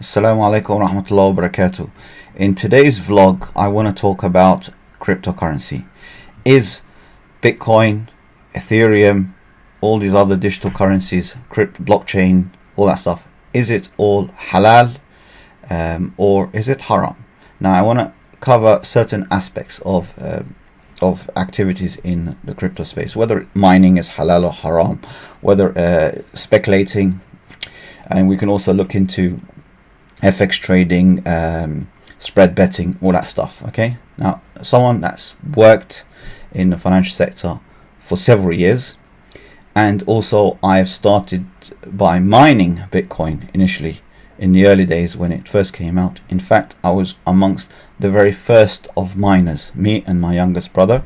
Assalamu alaikum wa rahmatullahi wa barakatuh. In today's vlog, I want to talk about cryptocurrency. Is Bitcoin, Ethereum, all these other digital currencies, blockchain, all that stuff, is it all halal or is it haram? Now, I want to cover certain aspects of activities in the crypto space, whether mining is halal or haram, whether speculating, and we can also look into FX trading, spread betting, all that stuff. Okay, now someone that's worked in the financial sector for several years, and also I've started by mining Bitcoin initially in the early days when it first came out. In fact, I was amongst the very first of miners, me and my youngest brother,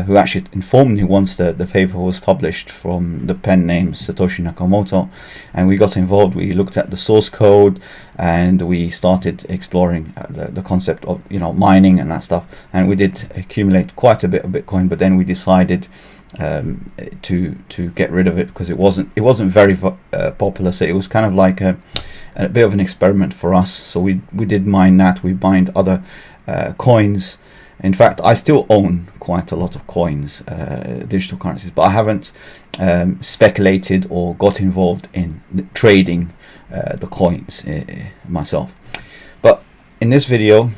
who actually informed me once the paper was published from the pen name Satoshi Nakamoto, and we got involved. We looked at the source code and we started exploring the concept of mining and that stuff, and we did accumulate quite a bit of Bitcoin, but then we decided to get rid of it because it wasn't very popular. So it was kind of like a bit of an experiment for us. So we did mine that. We mined other coins. In fact, I still own quite a lot of coins, digital currencies, but I haven't speculated or got involved in trading the coins myself. But in this video,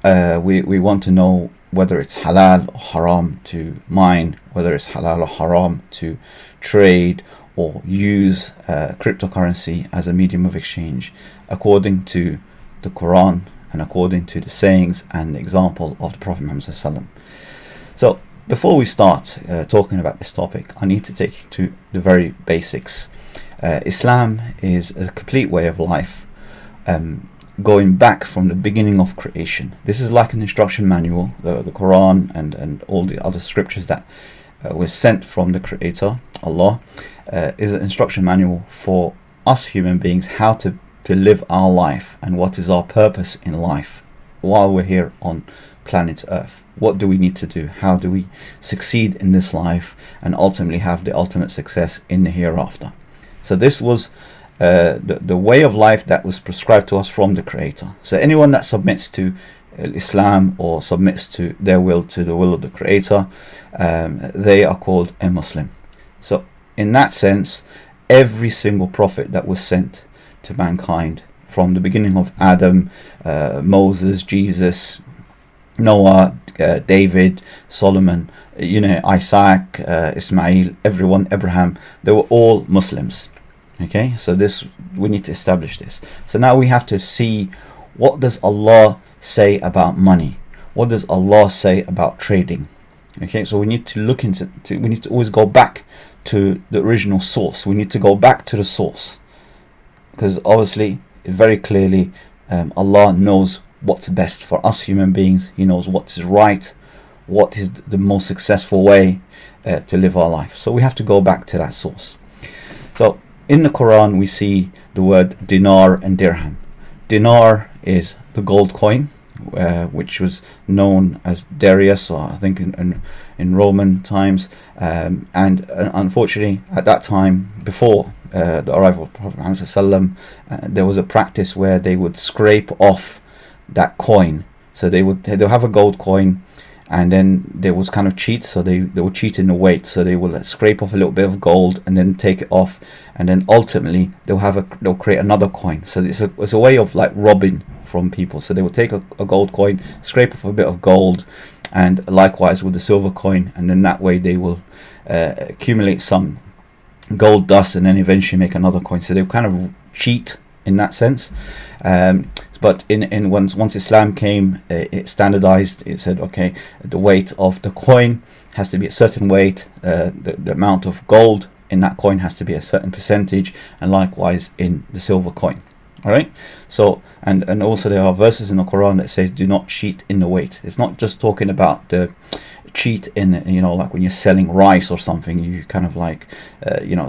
we want to know whether it's halal or haram to mine, whether it's halal or haram to trade or use cryptocurrency as a medium of exchange, according to the Quran and according to the sayings and the example of the Prophet Muhammad ﷺ. So before we start talking about this topic, I need to take you to the very basics. Islam is a complete way of life, going back from the beginning of creation. This is like an instruction manual. The Quran and all the other scriptures that were sent from the Creator, Allah, is an instruction manual for us human beings, how to live our life and what is our purpose in life while we're here on planet Earth. What do we need to do? How do we succeed in this life and ultimately have the ultimate success in the hereafter? So this was the way of life that was prescribed to us from the Creator. So anyone that submits to Islam or submits to their will to the will of the Creator, they are called a Muslim. So in that sense, every single prophet that was sent to mankind from the beginning of Adam, Moses, Jesus, Noah, David, Solomon, Isaac, Ismail, everyone, Abraham, they were all Muslims. Okay, so we need to establish this. So now we have to see, what does Allah say about money? What does Allah say about trading? Okay, so we need to look into we need to always go back to the original source. We need to go back to the source, because obviously, very clearly, Allah knows what's best for us human beings. He knows what is right, what is the most successful way to live our life. So we have to go back to that source. So in the Quran, we see the word dinar and dirham. Dinar is the gold coin, which was known as Darius, or I think in Roman times, and unfortunately at that time, before the arrival of Prophet Muhammad ﷺ, there was a practice where they would scrape off that coin. So they'll have a gold coin, and then they would kind of cheat. So they would cheat in the weight. So they will scrape off a little bit of gold and then take it off, and then ultimately they'll create another coin. So it's a way of like robbing from people. So they would take a gold coin, scrape off a bit of gold, and likewise with the silver coin, and then that way they will accumulate some gold dust and then eventually make another coin. So they kind of cheat in that sense. But in once Islam came, it standardized. It said, okay, the weight of the coin has to be a certain weight, the amount of gold in that coin has to be a certain percentage, and likewise in the silver coin. All right. So and also there are verses in the Quran that says, do not cheat in the weight. It's not just talking about the cheat in, like when you're selling rice or something, you kind of like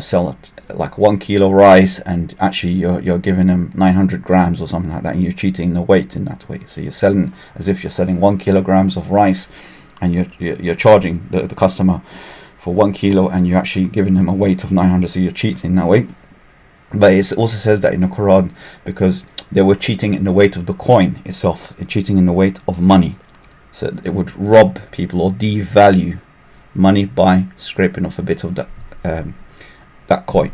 sell it like 1 kilo rice, and actually you're giving them 900 grams or something like that, and you're cheating the weight in that way. So you're selling as if you're selling 1 kilograms of rice, and you're charging the customer for 1 kilo, and you're actually giving them a weight of 900, so you're cheating that way. But it also says that in the Quran because they were cheating in the weight of the coin itself, cheating in the weight of money. So it would rob people or devalue money by scraping off a bit of that coin.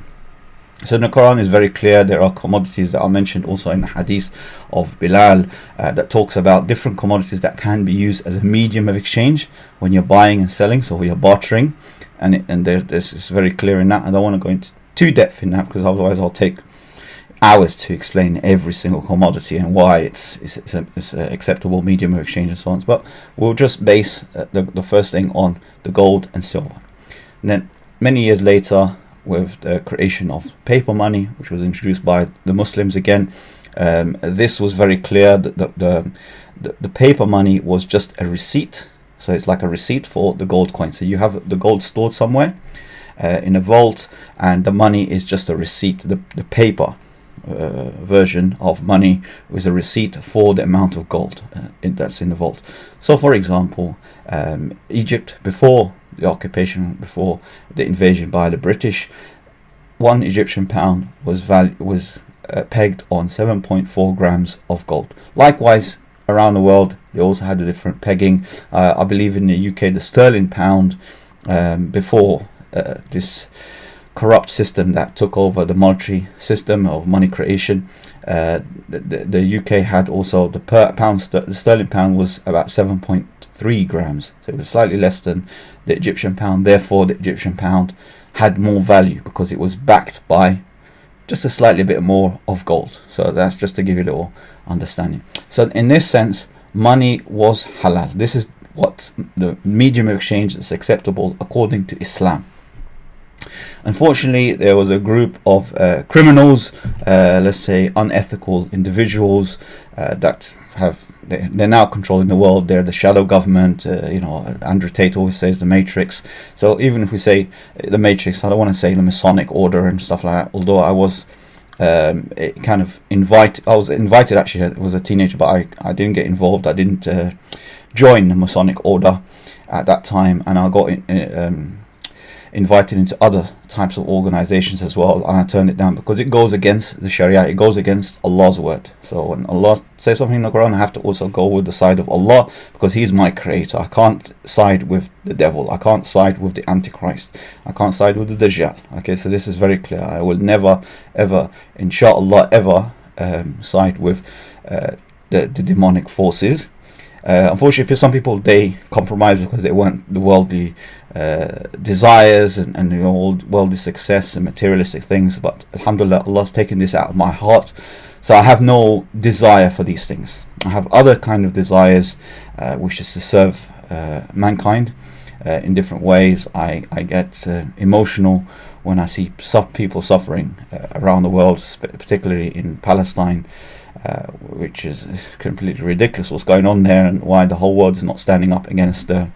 So the Quran is very clear. There are commodities that are mentioned also in the hadith of Bilal that talks about different commodities that can be used as a medium of exchange when you're buying and selling, so you're bartering, and this is very clear in that. I don't want to go into too depth in that because otherwise I'll take hours to explain every single commodity and why it's an acceptable medium of exchange and so on. But we'll just base the first thing on the gold and silver. And then many years later, with the creation of paper money, which was introduced by the Muslims again, this was very clear that the paper money was just a receipt. So it's like a receipt for the gold coin. So you have the gold stored somewhere in a vault, and the money is just a receipt. The paper version of money is a receipt for the amount of gold that's in the vault. So for example, Egypt, before the occupation, before the invasion by the British, one Egyptian pound was pegged on 7.4 grams of gold. Likewise, around the world, they also had a different pegging. I believe in the UK, the sterling pound, before this corrupt system that took over the monetary system of money creation, the UK had also the sterling pound was about 7.3 grams, so it was slightly less than the Egyptian pound. Therefore, the Egyptian pound had more value because it was backed by just a slightly bit more of gold. So that's just to give you a little understanding. So in this sense, money was halal. This is what the medium of exchange that's acceptable according to Islam. Unfortunately, there was a group of criminals, let's say unethical individuals, that they're now controlling the world. They're the shadow government. Andrew Tate always says the Matrix. So even if we say the Matrix, I don't want to say the Masonic order and stuff like that. Although I was invited actually. I was a teenager, but I didn't get involved. I didn't join the Masonic order at that time, and I got invited into other types of organizations as well, and I turned it down because it goes against the Sharia. It goes against Allah's word. So when Allah says something in the Quran, I have to also go with the side of Allah because He's my creator. I can't side with the devil. I can't side with the Antichrist. I can't side with the Dajjal. Okay, so this is very clear. I will never, ever, inshallah, ever side with the demonic forces. Unfortunately, for some people, they compromise because they want the worldly desires and the old worldly success and materialistic things. But alhamdulillah, Allah's taken this out of my heart, so I have no desire for these things. I have other kind of desires, which is to serve mankind in different ways. I get emotional when I see people suffering around the world, particularly in Palestine, which is completely ridiculous what's going on there and why the whole world is not standing up against the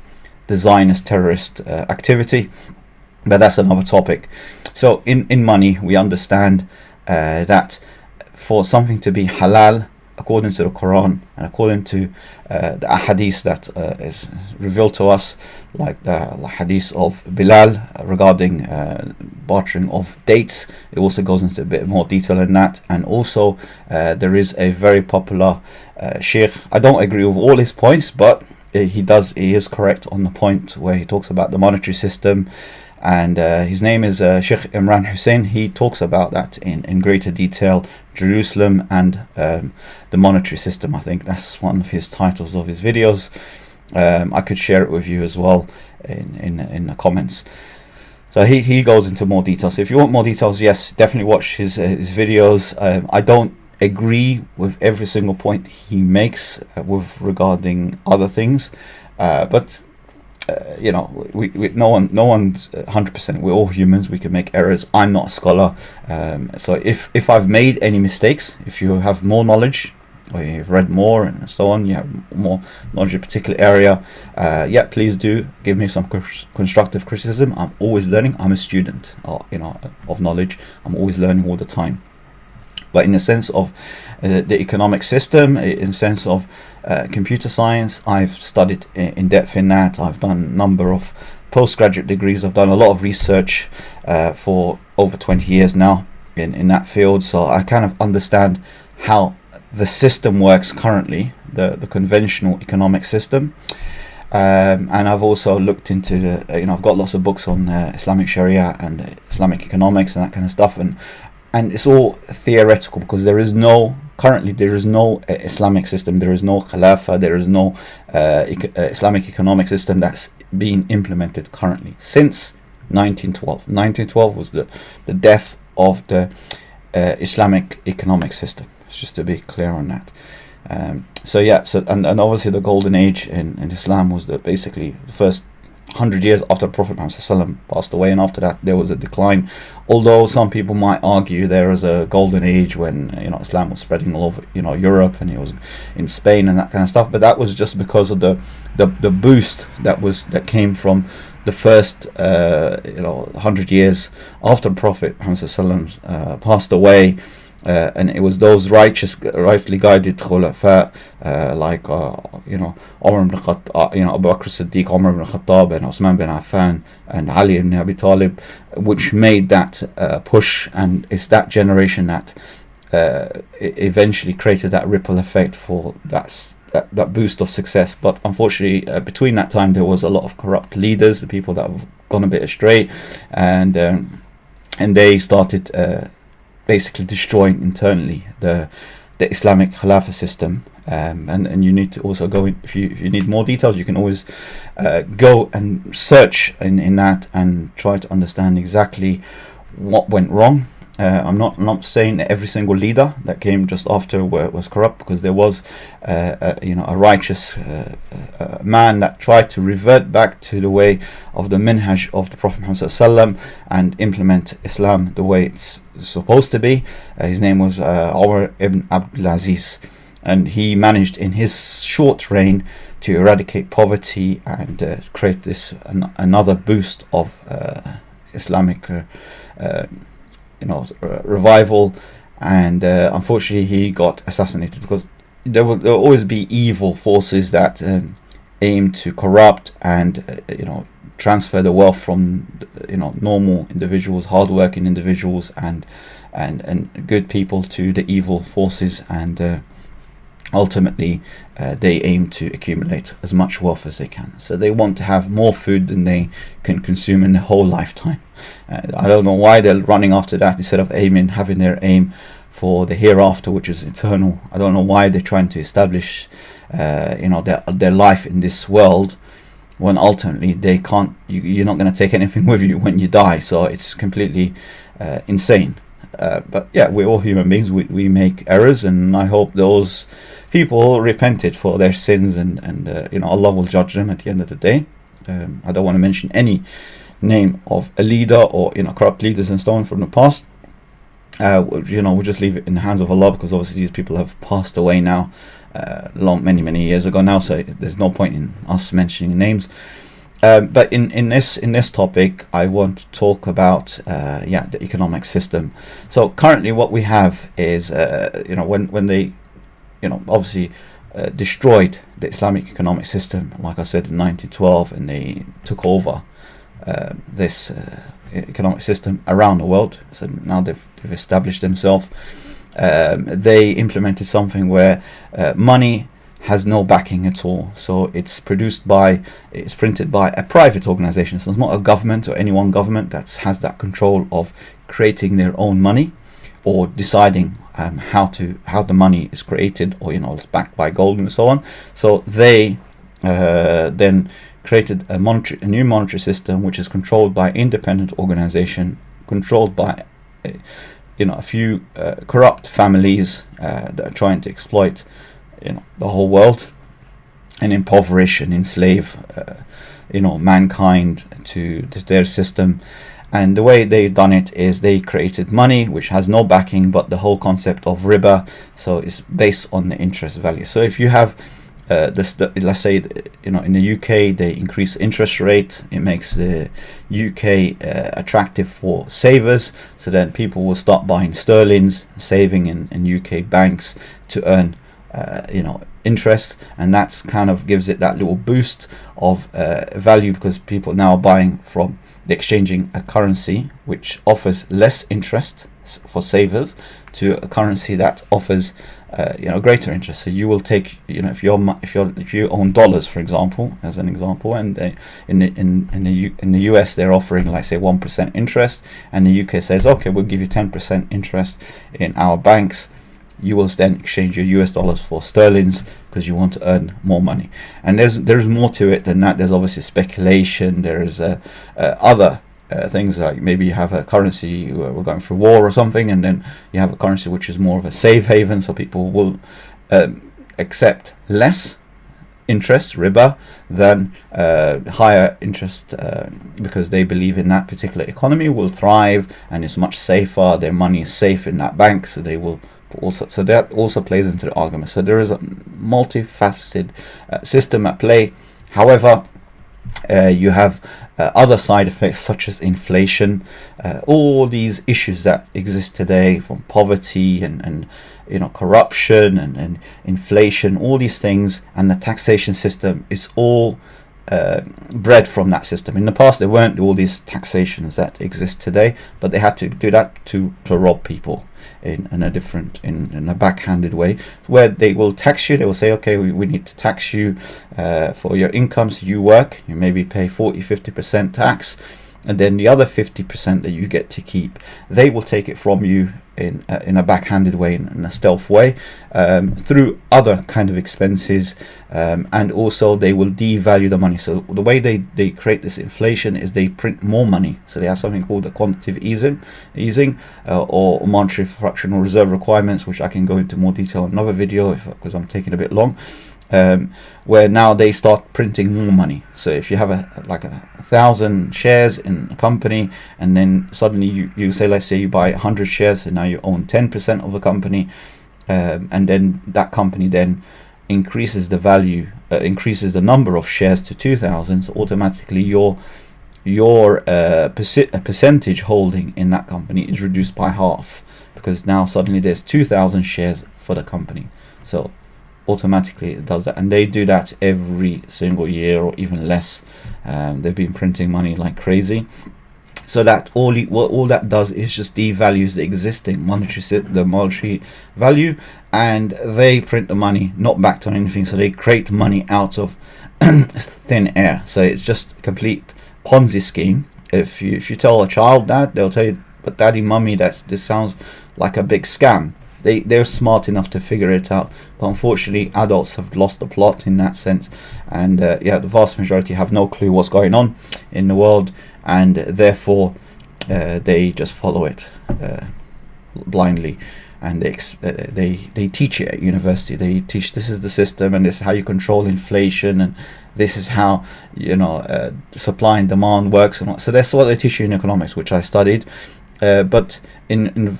Zionist terrorist activity. But that's another topic. So in money, we understand that for something to be halal according to the Quran and according to the ahadith that is revealed to us, like the hadith of Bilal regarding bartering of dates. It also goes into a bit more detail in that. And also there is a very popular sheikh. I don't agree with all his points, but he is correct on the point where he talks about the monetary system, and his name is Sheikh Imran Hussein. He talks about that in greater detail, Jerusalem and the monetary system. I think that's one of his titles of his videos. I could share it with you as well in the comments. So he goes into more details. So if you want more details, yes, definitely watch his videos. I don't agree with every single point he makes with regarding other things, but we no one's 100%. We're all humans. We can make errors. I'm not a scholar, so if I've made any mistakes, if you have more knowledge or you've read more and so on, you have more knowledge in a particular area, please do give me some constructive criticism. I'm always learning. I'm a student of knowledge. I'm always learning all the time. But in the sense of the economic system, in the sense of computer science, I've studied in depth in that. I've done a number of postgraduate degrees. I've done a lot of research for over 20 years now. in that field, so I kind of understand how the system works currently, the conventional economic system. And I've also looked into I've got lots of books on Islamic Sharia and Islamic economics and that kind of stuff, and it's all theoretical, because there is no Islamic system, there is no Khilafah, there is no Islamic economic system that's being implemented currently since 1912. 1912 was the death of the Islamic economic system. Just to be clear on that. And obviously the golden age in Islam was basically the first 100 years after the Prophet Muhammad passed away, and after that there was a decline. Although some people might argue there was a golden age when Islam was spreading all over Europe, and it was in Spain and that kind of stuff. But that was just because of the boost that came from the first 100 years after the Prophet Muhammad passed away. And it was those rightly guided khulafa, like Umar ibn Khattab, Abu Bakr Siddiq, Umar ibn Khattab, and Osman bin Affan, and Ali ibn Abi Talib, which made that push. And it's that generation that eventually created that ripple effect for that boost of success. But unfortunately, between that time, there was a lot of corrupt leaders, the people that have gone a bit astray, and they started basically destroying internally the Islamic Khilafah system. And you need to also go in, if you need more details, you can always go and search in that and try to understand exactly what went wrong. I'm not saying that every single leader that came just after was corrupt, because there was a righteous man that tried to revert back to the way of the minhaj of the Prophet Muhammad ﷺ and implement Islam the way it's supposed to be. His name was Umar ibn Abdul Aziz, and he managed in his short reign to eradicate poverty and create this another boost of Islamic revival. And unfortunately he got assassinated, because there will always be evil forces that aim to corrupt and transfer the wealth from normal individuals, hardworking individuals, and good people to the evil forces, and ultimately they aim to accumulate as much wealth as they can. So they want to have more food than they can consume in their whole lifetime. I don't know why they're running after that instead of having their aim for the hereafter, which is eternal. I don't know why they're trying to establish their life in this world, when ultimately they can't. You're not going to take anything with you when you die. So it's completely insane. But yeah, we're all human beings. We make errors, and I hope those people repented for their sins, and Allah will judge them at the end of the day. I don't want to mention any name of a leader or corrupt leaders and so on from the past. We'll just leave it in the hands of Allah, because obviously these people have passed away now, many years ago now. So there's no point in us mentioning names. But in this topic, I want to talk about the economic system. So currently, what we have is when they obviously destroyed the Islamic economic system, like I said, in 1912, and they took over this economic system around the world. So now they've established themselves. They implemented something where money has no backing at all. So it's printed by a private organization. So it's not a government or any one government that has that control of creating their own money, or deciding how the money is created, or it's backed by gold and so on. So they then created a new monetary system, which is controlled by independent organization, controlled by a few corrupt families that are trying to exploit the whole world, and impoverish and enslave mankind to their system. And the way they've done it is they created money which has no backing, but the whole concept of riba. So it's based on the interest value. So if you have let's say in the UK they increase interest rate, it makes the UK attractive for savers, so then people will start buying sterlings, saving in UK banks to earn interest, and that's kind of gives it that little boost of value, because people now are buying from the exchanging a currency which offers less interest for savers to a currency that offers greater interest. So you will take, if you own dollars, for example, as an example, and in the US they're offering, like, say 1% interest, and the UK says, okay, we'll give you 10% interest in our banks. You will then exchange your US dollars for sterlings because you want to earn more money. And there's more to it than that. There's obviously speculation. There's other things, like maybe you have a currency, we're going through war or something, and then you have a currency which is more of a safe haven, so people will accept less interest, riba, than higher interest because they believe in that particular economy will thrive and it's much safer. Their money is safe in that bank, so they will also. So that also plays into the argument. So there is a multifaceted system at play. However, you have other side effects such as inflation, all these issues that exist today, from poverty and corruption and inflation, all these things, and the taxation system is all bred from that system. In the past, there weren't all these taxations that exist today, but they had to do that to rob people in a backhanded way, where they will tax you. They will say, okay, we need to tax you for your income, so you work, you maybe pay 40-50% tax, and then the other 50% that you get to keep, they will take it from you in a backhanded way, in a stealth way, through other kind of expenses, and also they will devalue the money. So the way they create this inflation is they print more money. So they have something called the quantitative easing or monetary fractional reserve requirements, which I can go into more detail in another video because I'm taking a bit long. Where now they start printing more money. So if you have a 1,000 shares in a company, and then suddenly you say, let's say you buy 100 shares, and now you own 10% of the company, and then that company then increases the value, increases the number of shares to 2,000, so automatically your percentage holding in that company is reduced by half, because now suddenly there's 2,000 shares for the company. So automatically it does that, and they do that every single year or even less. They've been printing money like crazy, so that all that does is just devalues the existing monetary value, and they print the money not backed on anything, so they create money out of thin air. So it's just a complete Ponzi scheme. If you tell a child that, they'll tell you, but daddy, mummy, this sounds like a big scam. They're smart enough to figure it out, but unfortunately adults have lost the plot in that sense, and the vast majority have no clue what's going on in the world, and therefore they just follow it blindly, and they teach it at university. They teach this is the system, and this is how you control inflation, and this is how supply and demand works, and so that's what they teach you in economics, which I studied. But in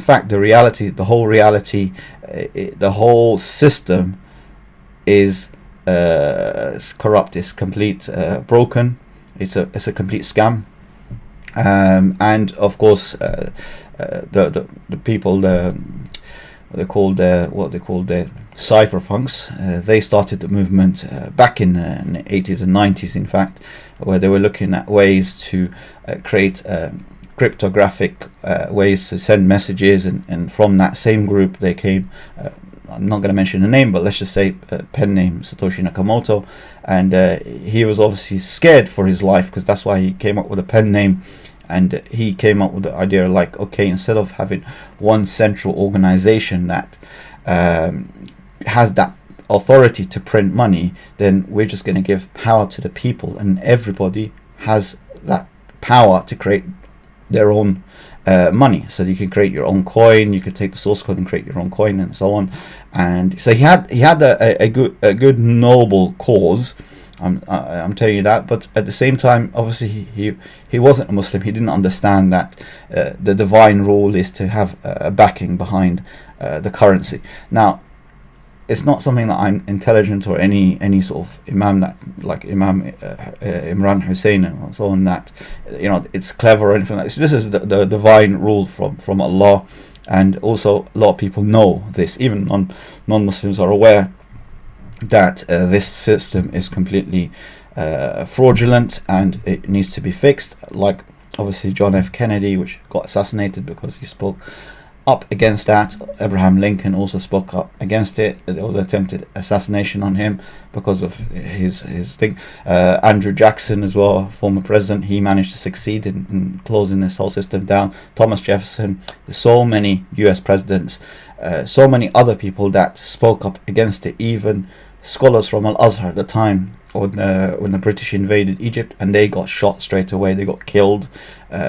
fact, the whole system is corrupt. It's complete broken. It's a complete scam. And of course, the people, what they call the cypherpunks, they started the movement back in the 80s and 90s, in fact, where they were looking at ways to create cryptographic ways to send messages, and from that same group they came, I'm not going to mention the name, but let's just say pen name Satoshi Nakamoto, and he was obviously scared for his life, because that's why he came up with a pen name. And he came up with the idea, like, okay, instead of having one central organization that has that authority to print money, then we're just going to give power to the people, and everybody has that power to create their own money. So you can create your own coin, you could take the source code and create your own coin, and so on. And so he had a good noble cause. I'm telling you that, but at the same time, obviously he wasn't a Muslim. He didn't understand that the divine rule is to have a backing behind the currency. Now, it's not something that I'm intelligent or any sort of imam that, like Imam Imran Hussein and so on, that it's clever or anything like this. This is the divine rule from Allah, and also a lot of people know this. Even non-Muslims are aware that this system is completely fraudulent and it needs to be fixed. Like obviously John F. Kennedy, which got assassinated because he spoke up against that. Abraham Lincoln also spoke up against it. There was attempted assassination on him because of his thing. Andrew Jackson as well, former president, he managed to succeed in closing this whole system down. Thomas Jefferson. There's so many US presidents, so many other people that spoke up against it, even scholars from Al-Azhar at the time when the British invaded Egypt, and they got shot straight away. They got killed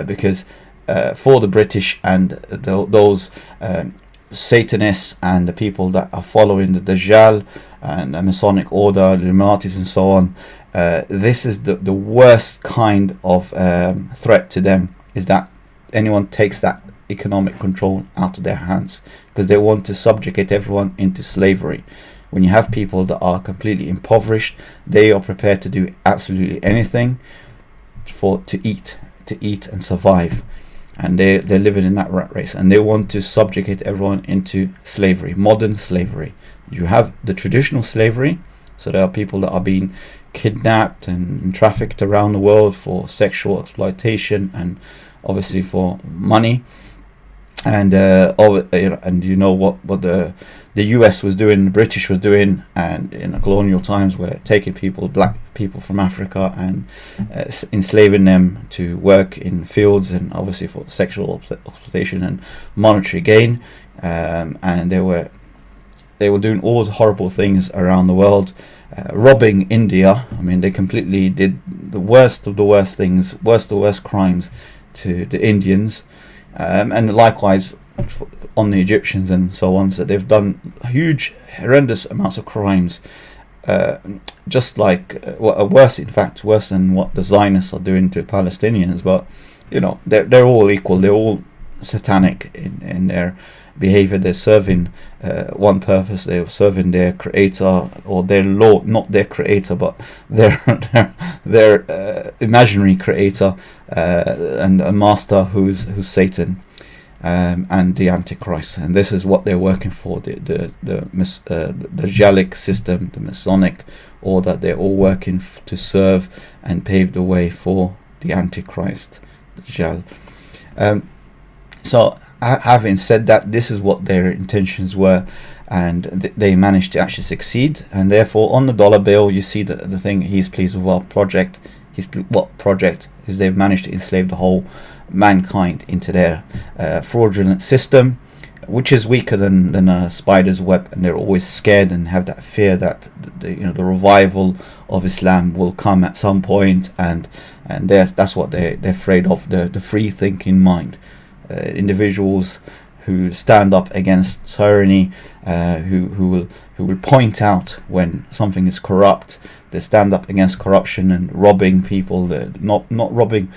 because for the British and those Satanists and the people that are following the Dajjal and the Masonic Order, the Illuminatis and so on, this is the worst kind of threat to them, is that anyone takes that economic control out of their hands, because they want to subjugate everyone into slavery. When you have people that are completely impoverished, they are prepared to do absolutely anything to eat and survive. And they're living in that rat race, and they want to subjugate everyone into slavery, modern slavery. You have the traditional slavery, so there are people that are being kidnapped and trafficked around the world for sexual exploitation and obviously for money. And you know what the US was doing, the British was doing, and in the colonial times, were taking black people from Africa and enslaving them to work in fields, and obviously for sexual exploitation and monetary gain. And they were doing all the horrible things around the world, robbing India. I mean, they completely did the worst of the worst things, worst of the worst crimes to the Indians. And likewise on the Egyptians and so on. So they've done huge, horrendous amounts of crimes, just like worse than what the Zionists are doing to Palestinians. But you know, they're all equal. They're all satanic in their behavior. They're serving one purpose. They're serving their creator, or their Lord, not their creator, but their imaginary creator, and a master who's Satan, and the Antichrist. And this is what they're working for. The Dajjalic system, the Masonic order. They're all working to serve and pave the way for the Antichrist, Dajjal. So having said that, this is what their intentions were, and they managed to actually succeed. And therefore, on the dollar bill, you see the thing, he's pleased with our project. What project is they've managed to enslave the whole mankind into their fraudulent system, which is weaker than a spider's web, and they're always scared and have that fear that the revival of Islam will come at some point, and that's what they're afraid of, the free thinking mind. Individuals who stand up against tyranny, who will point out when something is corrupt. They stand up against corruption and robbing people. They're not robbing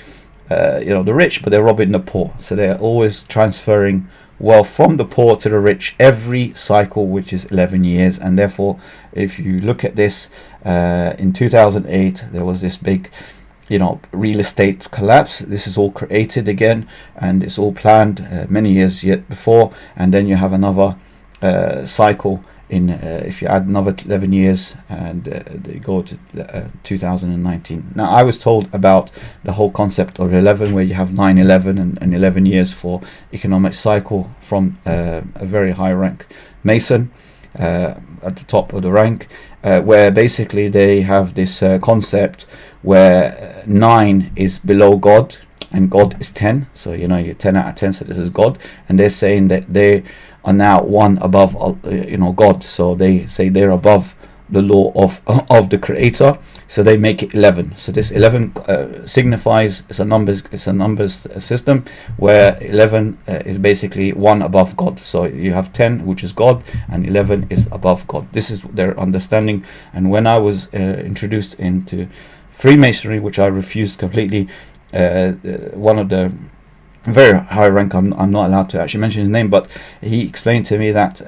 the rich, but they're robbing the poor. So they're always transferring wealth from the poor to the rich every cycle, which is 11 years. And therefore, if you look at this, in 2008 there was this big real estate collapse. This is all created again, and it's all planned many years yet before. And then you have another cycle in if you add another 11 years, and they go to 2019. Now, I was told about the whole concept of 11, where you have 9/11 and 11 years for economic cycle from a very high rank Mason at the top of the rank, where basically they have this concept where 9 is below God and God is 10. So you're 10 out of 10, so this is God, and they're saying that they are now 1 above God. So they say they're above the law of the creator, so they make it 11. So this 11 signifies it's a numbers system, where 11 is basically 1 above God. So you have 10, which is God, and 11 is above God. This is their understanding. And when I was introduced into Freemasonry, which I refused completely, one of the very high rank, I'm not allowed to actually mention his name, but he explained to me that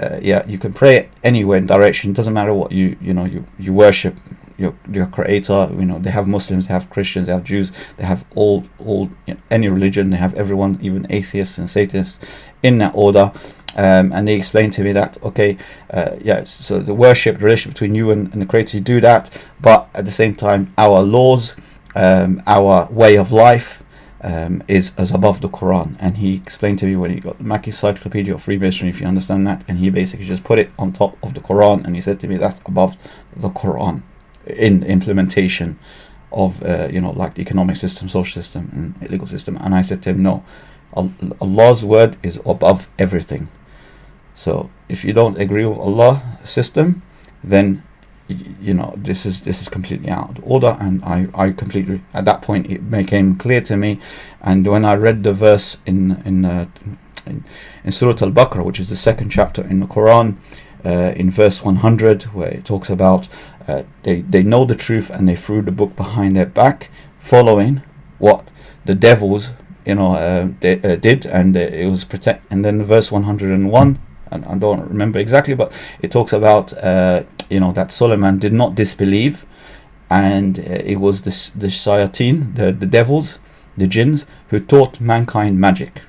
you can pray anywhere in direction. It doesn't matter what you worship your creator. They have Muslims, they have Christians, they have Jews, they have all any religion. They have everyone, even atheists and Satanists, in that order. And they explained to me that so the worship, the relationship between you and the creator, you do that, but at the same time our laws, our way of life, is above the Quran. And he explained to me when he got the Mackie Encyclopedia of Freemasonry, if you understand that, and he basically just put it on top of the Quran, and he said to me that's above the Quran in implementation of like the economic system, social system, and legal system. And I said to him, no, Allah's word is above everything. So if you don't agree with Allah's system, then this is completely out of order. And I completely, at that point it became clear to me. And when I read the verse in Surah Al-Baqarah, which is the second chapter in the Quran, in verse 100, where it talks about they know the truth and they threw the book behind their back, following what the devils did, and it was protect. And then verse 101, and I don't remember exactly, but it talks about that Solomon did not disbelieve, and it was the shayateen, the devils, the jinns, who taught mankind magic.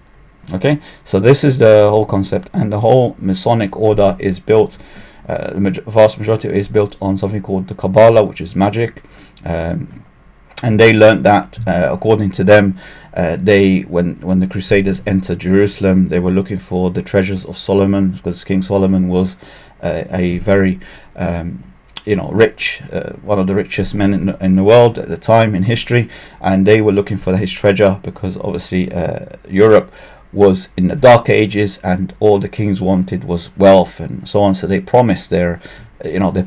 Okay, so this is the whole concept, and the whole Masonic order is built, the vast majority is built on something called the Kabbalah, which is magic. And they learned that, according to them, when the Crusaders entered Jerusalem, they were looking for the treasures of Solomon, because King Solomon was a very rich, one of the richest men in the world at the time in history, and they were looking for his treasure because obviously Europe was in the Dark Ages, and all the kings wanted was wealth and so on. So they promised their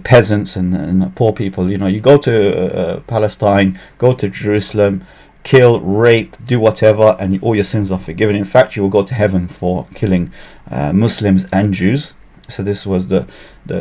peasants and the poor people, you go to Palestine, go to Jerusalem, kill, rape, do whatever, and all your sins are forgiven. In fact, you will go to heaven for killing Muslims and Jews. So this was the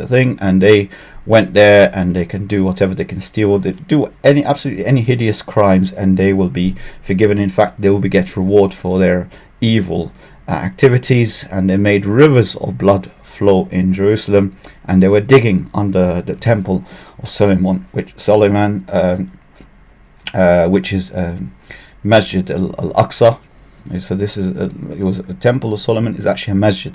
thing, and they went there, and they can do whatever, they can steal, they do absolutely any hideous crimes, and they will be forgiven. In fact, they will get reward for their evil activities. And they made rivers of blood flow in Jerusalem, and they were digging under the temple of Solomon, which is Masjid al-Aqsa. So this is it was a temple of Solomon, is actually a masjid.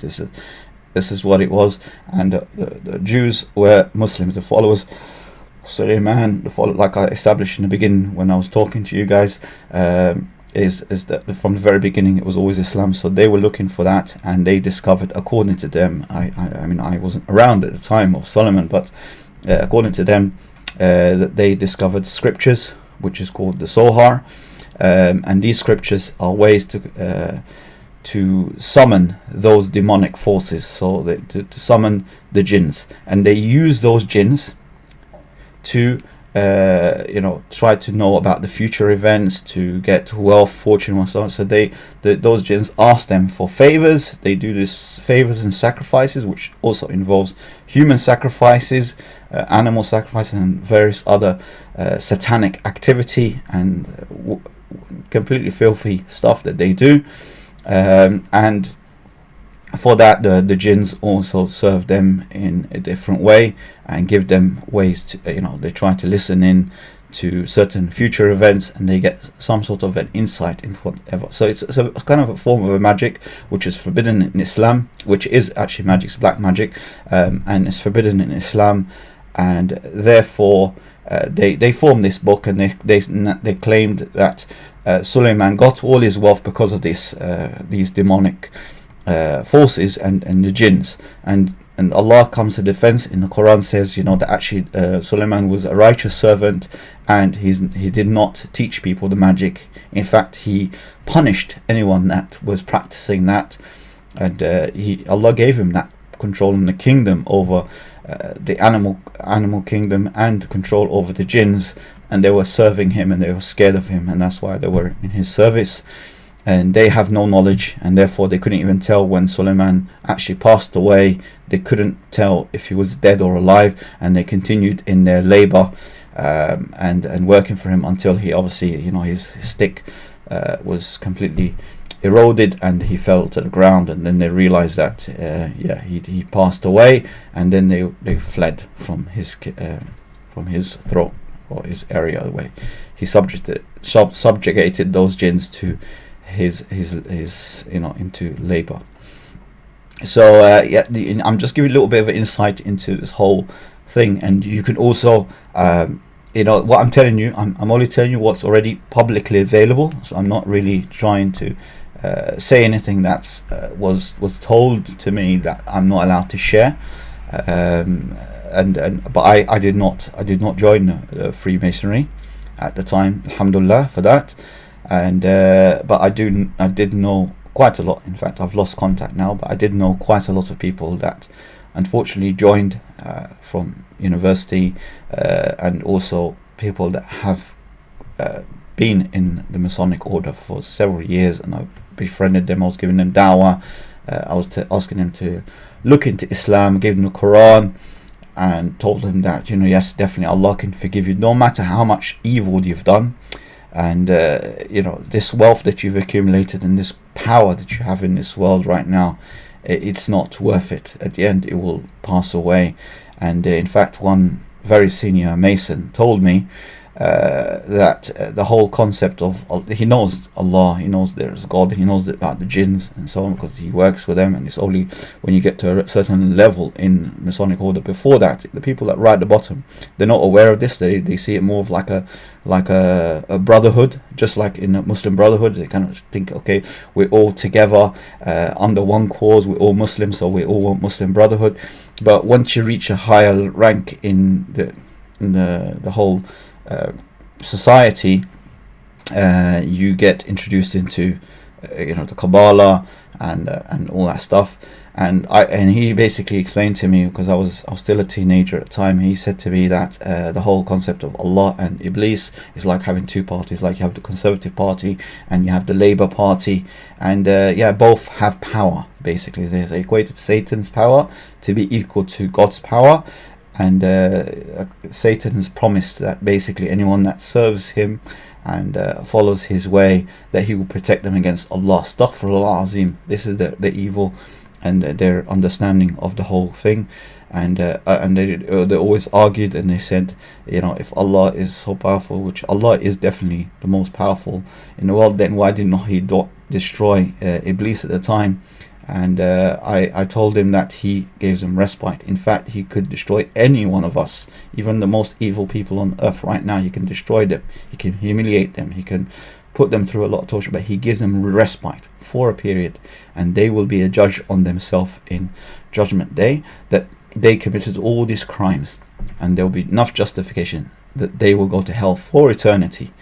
This is what it was. And the Jews were Muslims, the followers of Suleiman, like I established in the beginning when I was talking to you guys, is that from the very beginning it was always Islam. So they were looking for that, and they discovered, according to them, I mean I wasn't around at the time of Solomon, but according to them, that they discovered scriptures, which is called the Zohar, and these scriptures are ways to summon those demonic forces, so to summon the jinns, and they use those jinns to try to know about the future events, to get wealth, fortune, and so on. So those jinns ask them for favors. They do this favors and sacrifices, which also involves human sacrifices, animal sacrifices, and various other satanic activity and completely filthy stuff that they do. And for that, the jinns also serve them in a different way and give them ways to, they try to listen in to certain future events, and they get some sort of an insight into whatever. So it's a kind of a form of a magic which is forbidden in Islam, which is actually magic, it's black magic, and it's forbidden in Islam. And therefore they formed this book, and they claimed that Suleiman got all his wealth because of these demonic forces and the jinns, and Allah comes to defense in the Quran, says that actually Suleiman was a righteous servant, and he did not teach people the magic. In fact, he punished anyone that was practicing that, and Allah gave him that control in the kingdom over the animal kingdom, and control over the jinns, and they were serving him, and they were scared of him, and that's why they were in his service. And they have no knowledge, and therefore they couldn't even tell when Suleiman actually passed away. They couldn't tell if he was dead or alive, and they continued in their labor and working for him until he obviously, his stick was completely eroded and he fell to the ground. And then they realized that he passed away, and then they fled from his throne, or his area away. He subjugated those jinns to his into labor. So I'm just giving a little bit of an insight into this whole thing, and you can also what I'm telling you, I'm only telling you what's already publicly available. So I'm not really trying to say anything that's was told to me that I'm not allowed to share. But I did not join Freemasonry at the time. Alhamdulillah for that. And but I did know quite a lot. In fact, I've lost contact now, but I did know quite a lot of people that unfortunately joined from university, and also people that have been in the Masonic order for several years, and I've befriended them. I was giving them dawah. I was asking them to look into Islam, gave them the Quran, and told them that, yes, definitely Allah can forgive you no matter how much evil you've done. And this wealth that you've accumulated and this power that you have in this world right now, it's not worth it. At the end, it will pass away. And in fact, one very senior Mason told me that the whole concept of, he knows Allah, he knows there's God, he knows about the jinns and so on, because he works with them, and it's only when you get to a certain level in Masonic order. Before that, the people that are right at the bottom, they're not aware of this. They see it more of like a brotherhood, just like in a Muslim brotherhood. They kind of think, okay, we're all together under one cause, we're all Muslims, so we all want Muslim brotherhood. But once you reach a higher rank in the whole society, you get introduced into the Kabbalah and all that stuff. And he basically explained to me, because I was still a teenager at the time, he said to me that the whole concept of Allah and Iblis is like having two parties. Like you have the Conservative Party and you have the Labour Party, and both have power. Basically, they equated Satan's power to be equal to God's power. And Satan has promised that basically anyone that serves him and follows his way, that he will protect them against Allah. Astaghfirullah Azim. This is the evil and their understanding of the whole thing. And they always argued, and they said, if Allah is so powerful, which Allah is definitely the most powerful in the world, then why did not he destroy Iblis at the time? And I told him that he gave them respite. In fact, he could destroy any one of us, even the most evil people on earth right now. He can destroy them, he can humiliate them, he can put them through a lot of torture, but he gives them respite for a period, and they will be a judge on themselves in Judgment Day, that they committed all these crimes, and there will be enough justification that they will go to hell for eternity.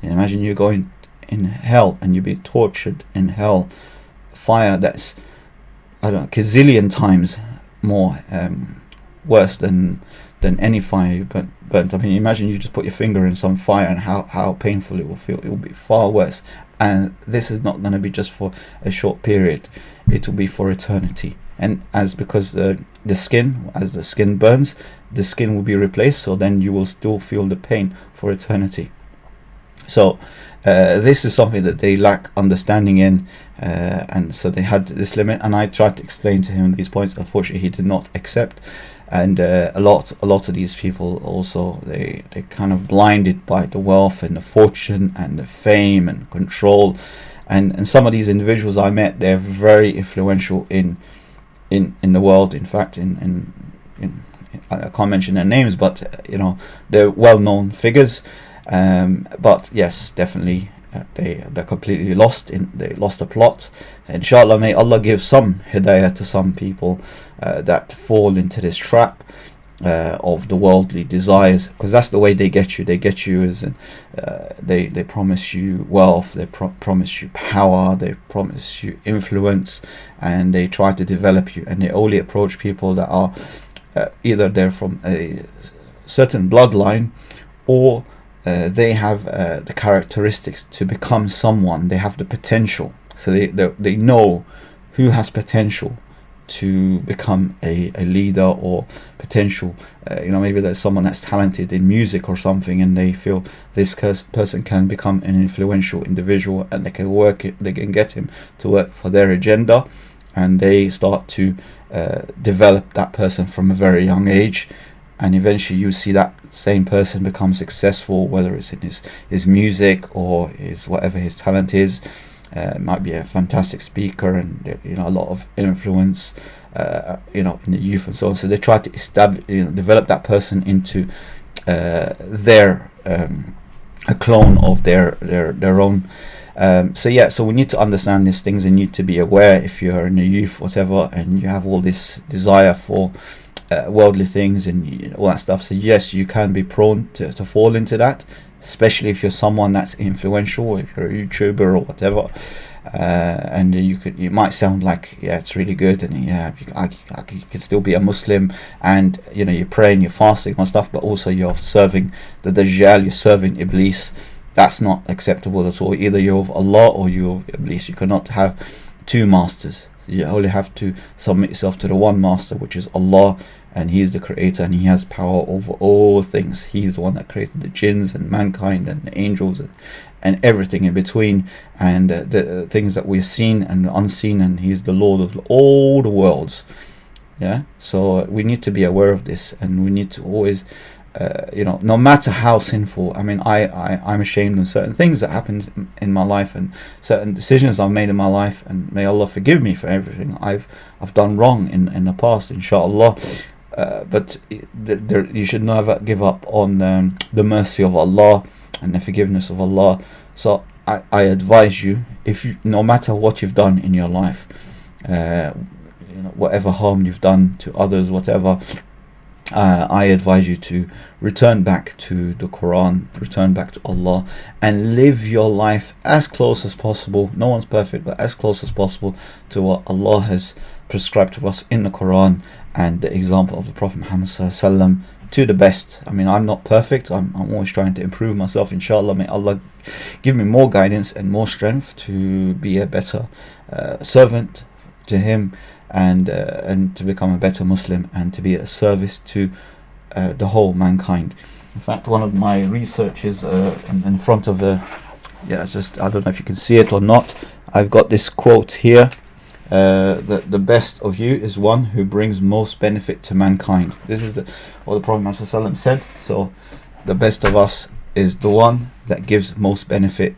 And imagine you going in hell and you be tortured in hell, fire that's, I don't know, gazillion times more worse than any fire you burnt. I mean, imagine you just put your finger in some fire and how painful it will feel. It will be far worse. And this is not going to be just for a short period. It will be for eternity. And because the skin burns, the skin will be replaced, so then you will still feel the pain for eternity. So this is something that they lack understanding in, and so they had this limit, and I tried to explain to him these points. Unfortunately, he did not accept. And a lot of these people also, they kind of blinded by the wealth and the fortune and the fame and control, and some of these individuals I met, they're very influential in the world. In fact, in I can't mention their names, but they're well-known figures. But yes, definitely they're completely lost. They lost the plot. Inshallah, may Allah give some hidayah to some people that fall into this trap of the worldly desires, because that's the way they get you. They get you as they promise you wealth, they promise you power, they promise you influence, and they try to develop you. And they only approach people that are either they're from a certain bloodline, or they have the characteristics to become someone. They have the potential, so they know who has potential to become a leader, or potential, maybe there's someone that's talented in music or something, and they feel this person can become an influential individual, and they can get him to work for their agenda, and they start to develop that person from a very young age. And eventually you see that same person become successful, whether it's in his music or his whatever his talent is. Might be a fantastic speaker, and a lot of influence in the youth and so on. So they try to establish, develop that person into they're a clone of their own. So we need to understand these things and need to be aware. If you're in the youth, whatever, and you have all this desire for worldly things and all that stuff, so yes, you can be prone to fall into that, especially if you're someone that's influential, if you're a YouTuber or whatever. And you might sound like, yeah, it's really good, and yeah, I can still be a Muslim, and you're praying, you're fasting and stuff, but also you're serving the Dajjal, you're serving Iblis. That's not acceptable at all. Either you're of Allah or you're of Iblis. You cannot have two masters. You only have to submit yourself to the one master, which is Allah, and He is the creator, and He has power over all things. He's the one that created the jinns and mankind and the angels and everything in between, and the things that we've seen and unseen, and He's the Lord of all the worlds. Yeah, so we need to be aware of this, and we need to always no matter how sinful. I mean, I'm ashamed of certain things that happened in my life and certain decisions I've made in my life, and may Allah forgive me for everything I've done wrong in the past, inshallah. But you should never give up on the mercy of Allah and the forgiveness of Allah. So I advise you, no matter what you've done in your life, whatever harm you've done to others, whatever, I advise you to return back to the Quran, return back to Allah, and live your life as close as possible. No one's perfect, but as close as possible to what Allah has prescribed to us in the Quran and the example of the Prophet Muhammad ﷺ, to the best. I mean, I'm not perfect. I'm always trying to improve myself. Inshallah, may Allah give me more guidance and more strength to be a better servant to Him, and to become a better Muslim, and to be a service to the whole mankind. In fact, one of my researches in front of I don't know if you can see it or not, I've got this quote here, that the best of you is one who brings most benefit to mankind. This is what the Prophet ﷺ said. So the best of us is the one that gives most benefit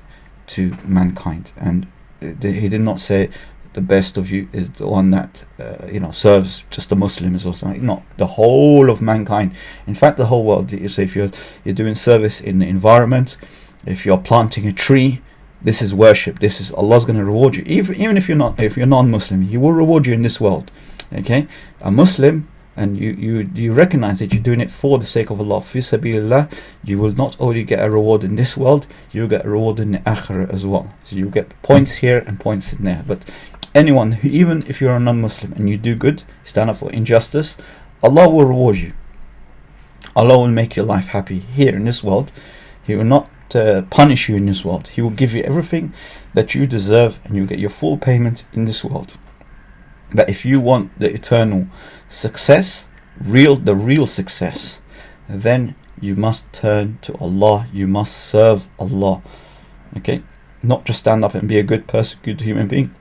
to mankind, and he did not say the best of you is the one that serves just the Muslims or something. Not the whole of mankind. In fact, the whole world. You say if you're doing service in the environment, if you're planting a tree, this is worship. This is Allah's going to reward you. Even if you're non-Muslim, He will reward you in this world. Okay, a Muslim, and you recognize that you're doing it for the sake of Allah, fi sabilillah, you will not only get a reward in this world, you'll get a reward in the akhirah as well. So you get points here and points in there. But anyone who, even if you're a non-Muslim and you do good, stand up for injustice, Allah will reward you. Allah will make your life happy here in this world. He will not punish you in this world. He will give you everything that you deserve, and you get your full payment in this world. But if you want the eternal success, the real success, then you must turn to Allah. You must serve Allah. Okay, not just stand up and be a good person, good human being,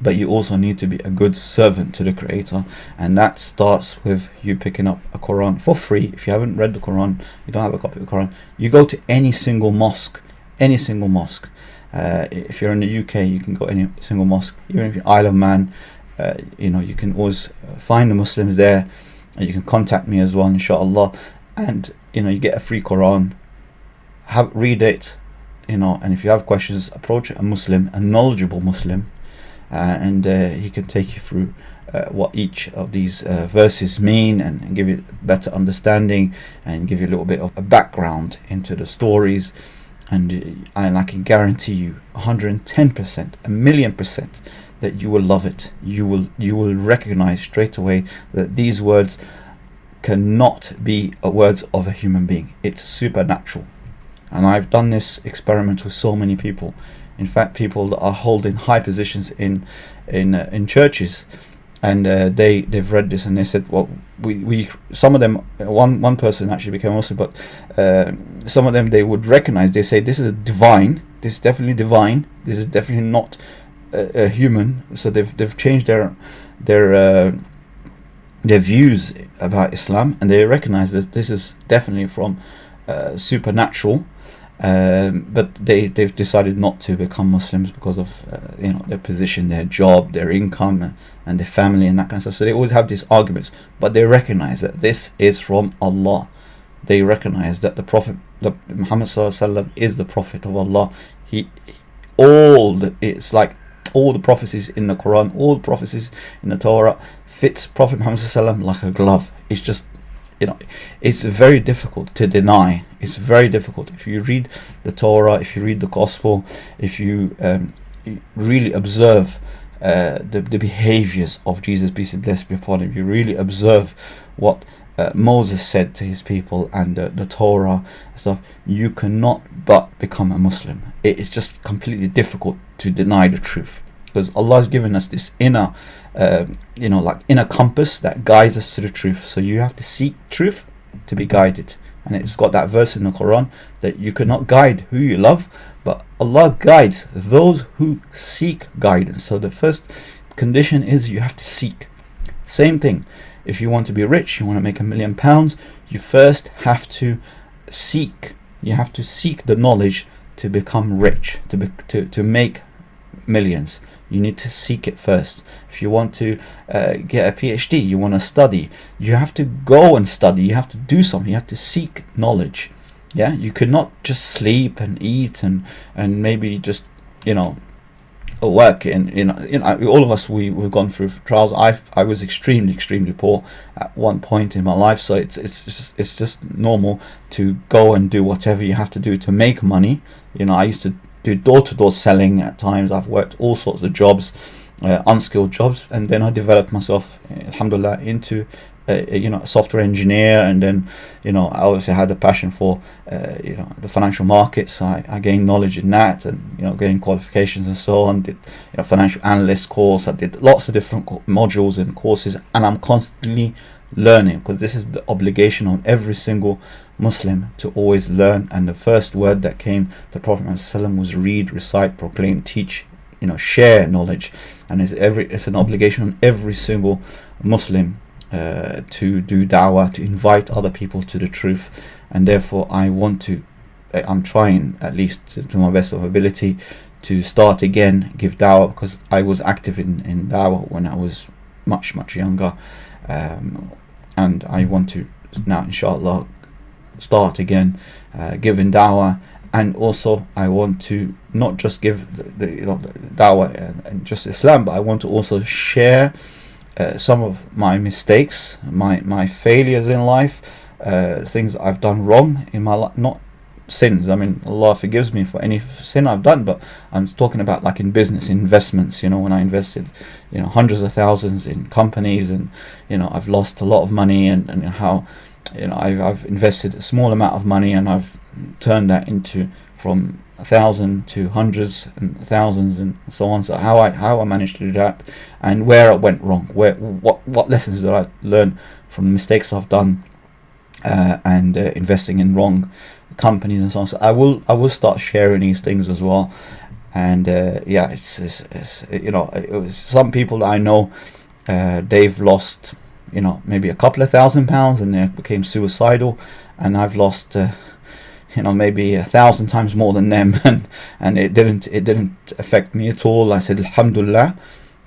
but you also need to be a good servant to the Creator, and that starts with you picking up a Quran for free. If you haven't read the Quran, you don't have a copy of the Quran, you go to any single mosque. If you're in the UK, you can go any single mosque. Even if you're Isle of Man, you can always find the Muslims there, and you can contact me as well, inshallah. And you get a free Quran. Read it, and if you have questions, approach a Muslim, a knowledgeable Muslim, and he can take you through what each of these verses mean, and give you better understanding, and give you a little bit of a background into the stories. And I can guarantee you 110%, a million percent, that you will love it. You will recognize straight away that these words cannot be words of a human being. It's supernatural. And I've done this experiment with so many people. In fact, people that are holding high positions in churches, and they've read this, and they said, well, we some of them, one person actually became Muslim, but some of them, they would recognize, they say, this is divine, this is definitely divine, this is definitely not a human. So they've changed their views about Islam, and they recognize that this is definitely from supernatural. But they've decided not to become Muslims because of their position, their job, their income, and their family, and that kind of stuff. So they always have these arguments, but they recognize that this is from Allah. they recognize that the Prophet, Muhammad sallallahu is the Prophet of Allah. It's like all the prophecies in the Quran, all the prophecies in the Torah fits Prophet Muhammad sallallahu like a glove. It's just, it's very difficult to deny. It's very difficult. If you read the Torah, if you read the Gospel, if you really observe the behaviors of Jesus, peace and blessings be upon him, you really observe what Moses said to his people and the Torah and stuff, you cannot but become a Muslim. It is just completely difficult to deny the truth, because Allah has given us this inner inner compass that guides us to the truth. So you have to seek truth to be guided, and it's got that verse in the Quran that you cannot guide who you love, but Allah guides those who seek guidance. So the first condition is you have to seek. Same thing, if you want to be rich, you want to make £1 million, you first have to seek. You have to seek the knowledge to become rich, to make millions. You need to seek it first. If you want to get a PhD, you want to study, you have to go and study. You have to do something. You have to seek knowledge. Yeah, you cannot just sleep and eat and maybe just work. And all of us, we've gone through trials. I was extremely poor at one point in my life, so it's just normal to go and do whatever you have to do to make money. I used to do door-to-door selling at times. I've worked all sorts of jobs, unskilled jobs, and then I developed myself, alhamdulillah, into a software engineer. And then I obviously had a passion for the financial markets. I gained knowledge in that, and gained qualifications and so on. Did financial analyst course. I did lots of different modules and courses, and I'm constantly learning, because this is the obligation on every single Muslim to always learn. And the first word that came to Prophet ﷺ was read, recite, proclaim, teach, share knowledge. And it's an obligation on every single Muslim to do da'wah, to invite other people to the truth. And therefore I'm trying, at least to my best of ability, to start again, give da'wah, because I was active in da'wah when I was much younger, and I want to now, inshallah, start again giving da'wah. And also I want to not just give the da'wah and just Islam, but I want to also share some of my mistakes, my failures in life, things I've done wrong in my life. Not sins, I mean, Allah forgives me for any sin I've done, but I'm talking about like in business investments, when I invested hundreds of thousands in companies, and I've lost a lot of money, and how I've invested a small amount of money, and I've turned that into from 1,000 to hundreds and thousands and so on. So how I managed to do that, and where I went wrong, what lessons did I learn from the mistakes I've done, and investing in wrong companies and so on. So I will start sharing these things as well. And it was some people that I know, they've lost maybe a couple of £1,000 and they became suicidal, and I've lost maybe 1,000 times more than them, and it didn't affect me at all. I said, alhamdulillah,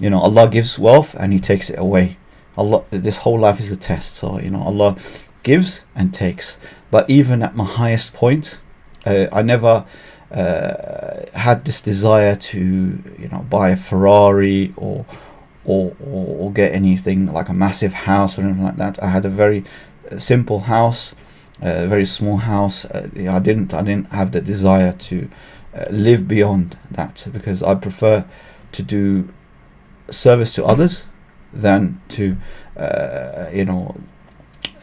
Allah gives wealth and He takes it away. Allah, this whole life is a test. So Allah gives and takes. But even at my highest point, I never had this desire to buy a Ferrari or get anything like a massive house or anything like that. I had a very simple house, a very small house. I didn't have the desire to live beyond that, because I prefer to do service to others than to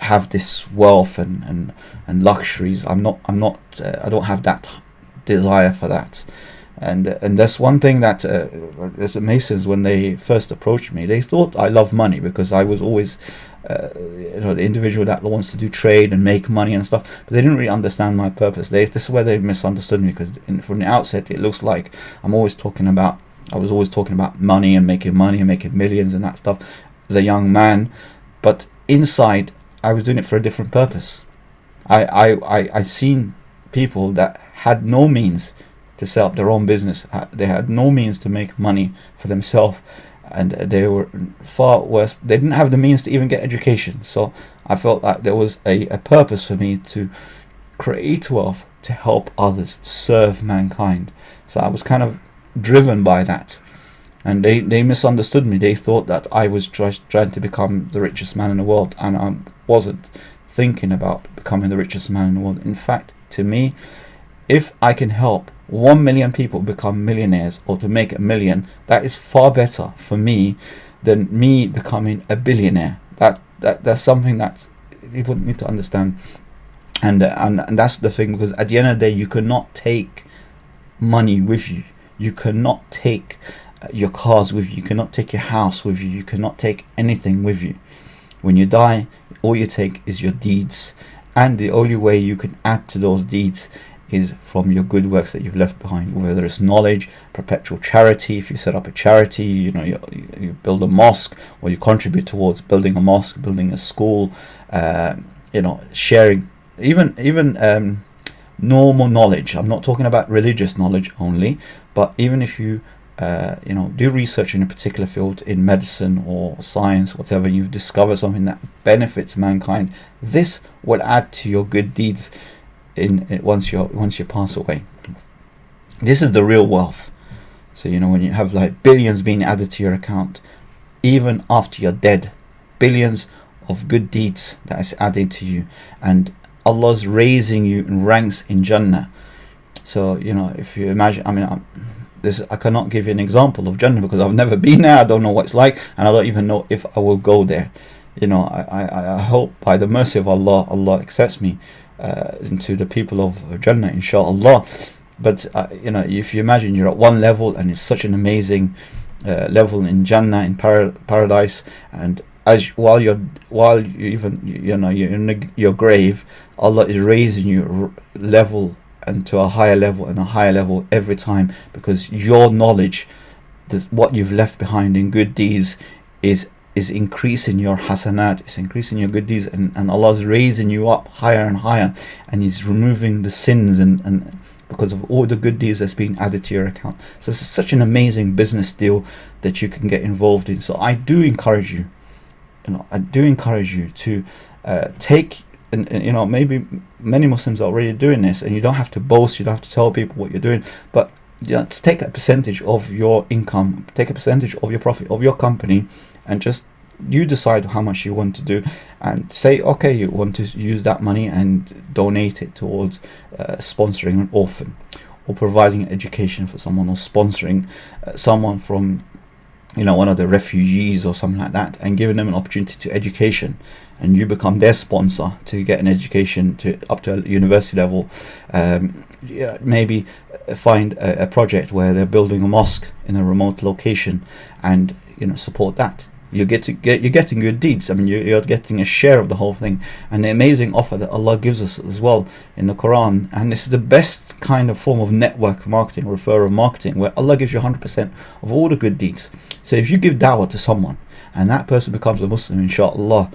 have this wealth and luxuries. I don't have that desire for that. And that's one thing that as the Masons, when they first approached me, they thought I love money, because I was always the individual that wants to do trade and make money and stuff. But they didn't really understand my purpose. This is where they misunderstood me, because from the outset it looks like I was always talking about money and making millions and that stuff as a young man. But inside, I was doing it for a different purpose. I seen people that had no means to set up their own business. They had no means to make money for themselves, and they were far worse. They didn't have the means to even get education. So I felt that there was a purpose for me to create wealth to help others, to serve mankind. So I was kind of driven by that. And they misunderstood me. They thought that I was trying to become the richest man in the world, and I wasn't thinking about becoming the richest man in the world. In fact, to me, if I can help 1 million people become millionaires or to make 1 million, that is far better for me than me becoming a billionaire. That's something that people need to understand. And that's the thing, because at the end of the day, you cannot take money with you. You cannot take your cars with you. You cannot take your house with you. You cannot take anything with you. When you die, all you take is your deeds, and the only way you can add to those deeds is from your good works that you've left behind, whether it's knowledge, perpetual charity. If you set up a charity, you build a mosque, or you contribute towards building a mosque, building a school, sharing even normal knowledge. I'm not talking about religious knowledge only, but even if you do research in a particular field, in medicine or science, whatever, you've discovered something that benefits mankind, this will add to your good deeds once you pass away. This is the real wealth. So when you have like billions being added to your account, even after you're dead, billions of good deeds that is added to you, and Allah's raising you in ranks in Jannah. So if you imagine, I cannot give you an example of Jannah because I've never been there. I don't know what it's like, and I don't even know if I will go there. I hope by the mercy of Allah, Allah accepts me into the people of Jannah, inshallah. But if you imagine you're at one level, and it's such an amazing level in Jannah, in paradise, and while you're in your grave, Allah is raising you level and to a higher level and a higher level every time, because your knowledge, what you've left behind in good deeds, is increasing your hasanat, it's increasing your good deeds, and Allah's raising you up higher and higher, and He's removing the sins and because of all the good deeds that's been added to your account. So it's such an amazing business deal that you can get involved in. So I do encourage you, to take, and maybe many Muslims are already doing this, and you don't have to boast, you don't have to tell people what you're doing, but just take a percentage of your income, take a percentage of your profit of your company, and just you decide how much you want to do, and say, okay, you want to use that money and donate it towards sponsoring an orphan, or providing education for someone, or sponsoring someone from one of the refugees or something like that, and giving them an opportunity to education, and you become their sponsor to get an education to up to a university level. Maybe find a project where they're building a mosque in a remote location, and support that. You're getting good deeds. You're getting a share of the whole thing. And the amazing offer that Allah gives us as well in the Quran, and this is the best kind of form of network marketing, referral marketing, where Allah gives you 100% of all the good deeds. So if you give da'wah to someone, and that person becomes a Muslim, inshallah,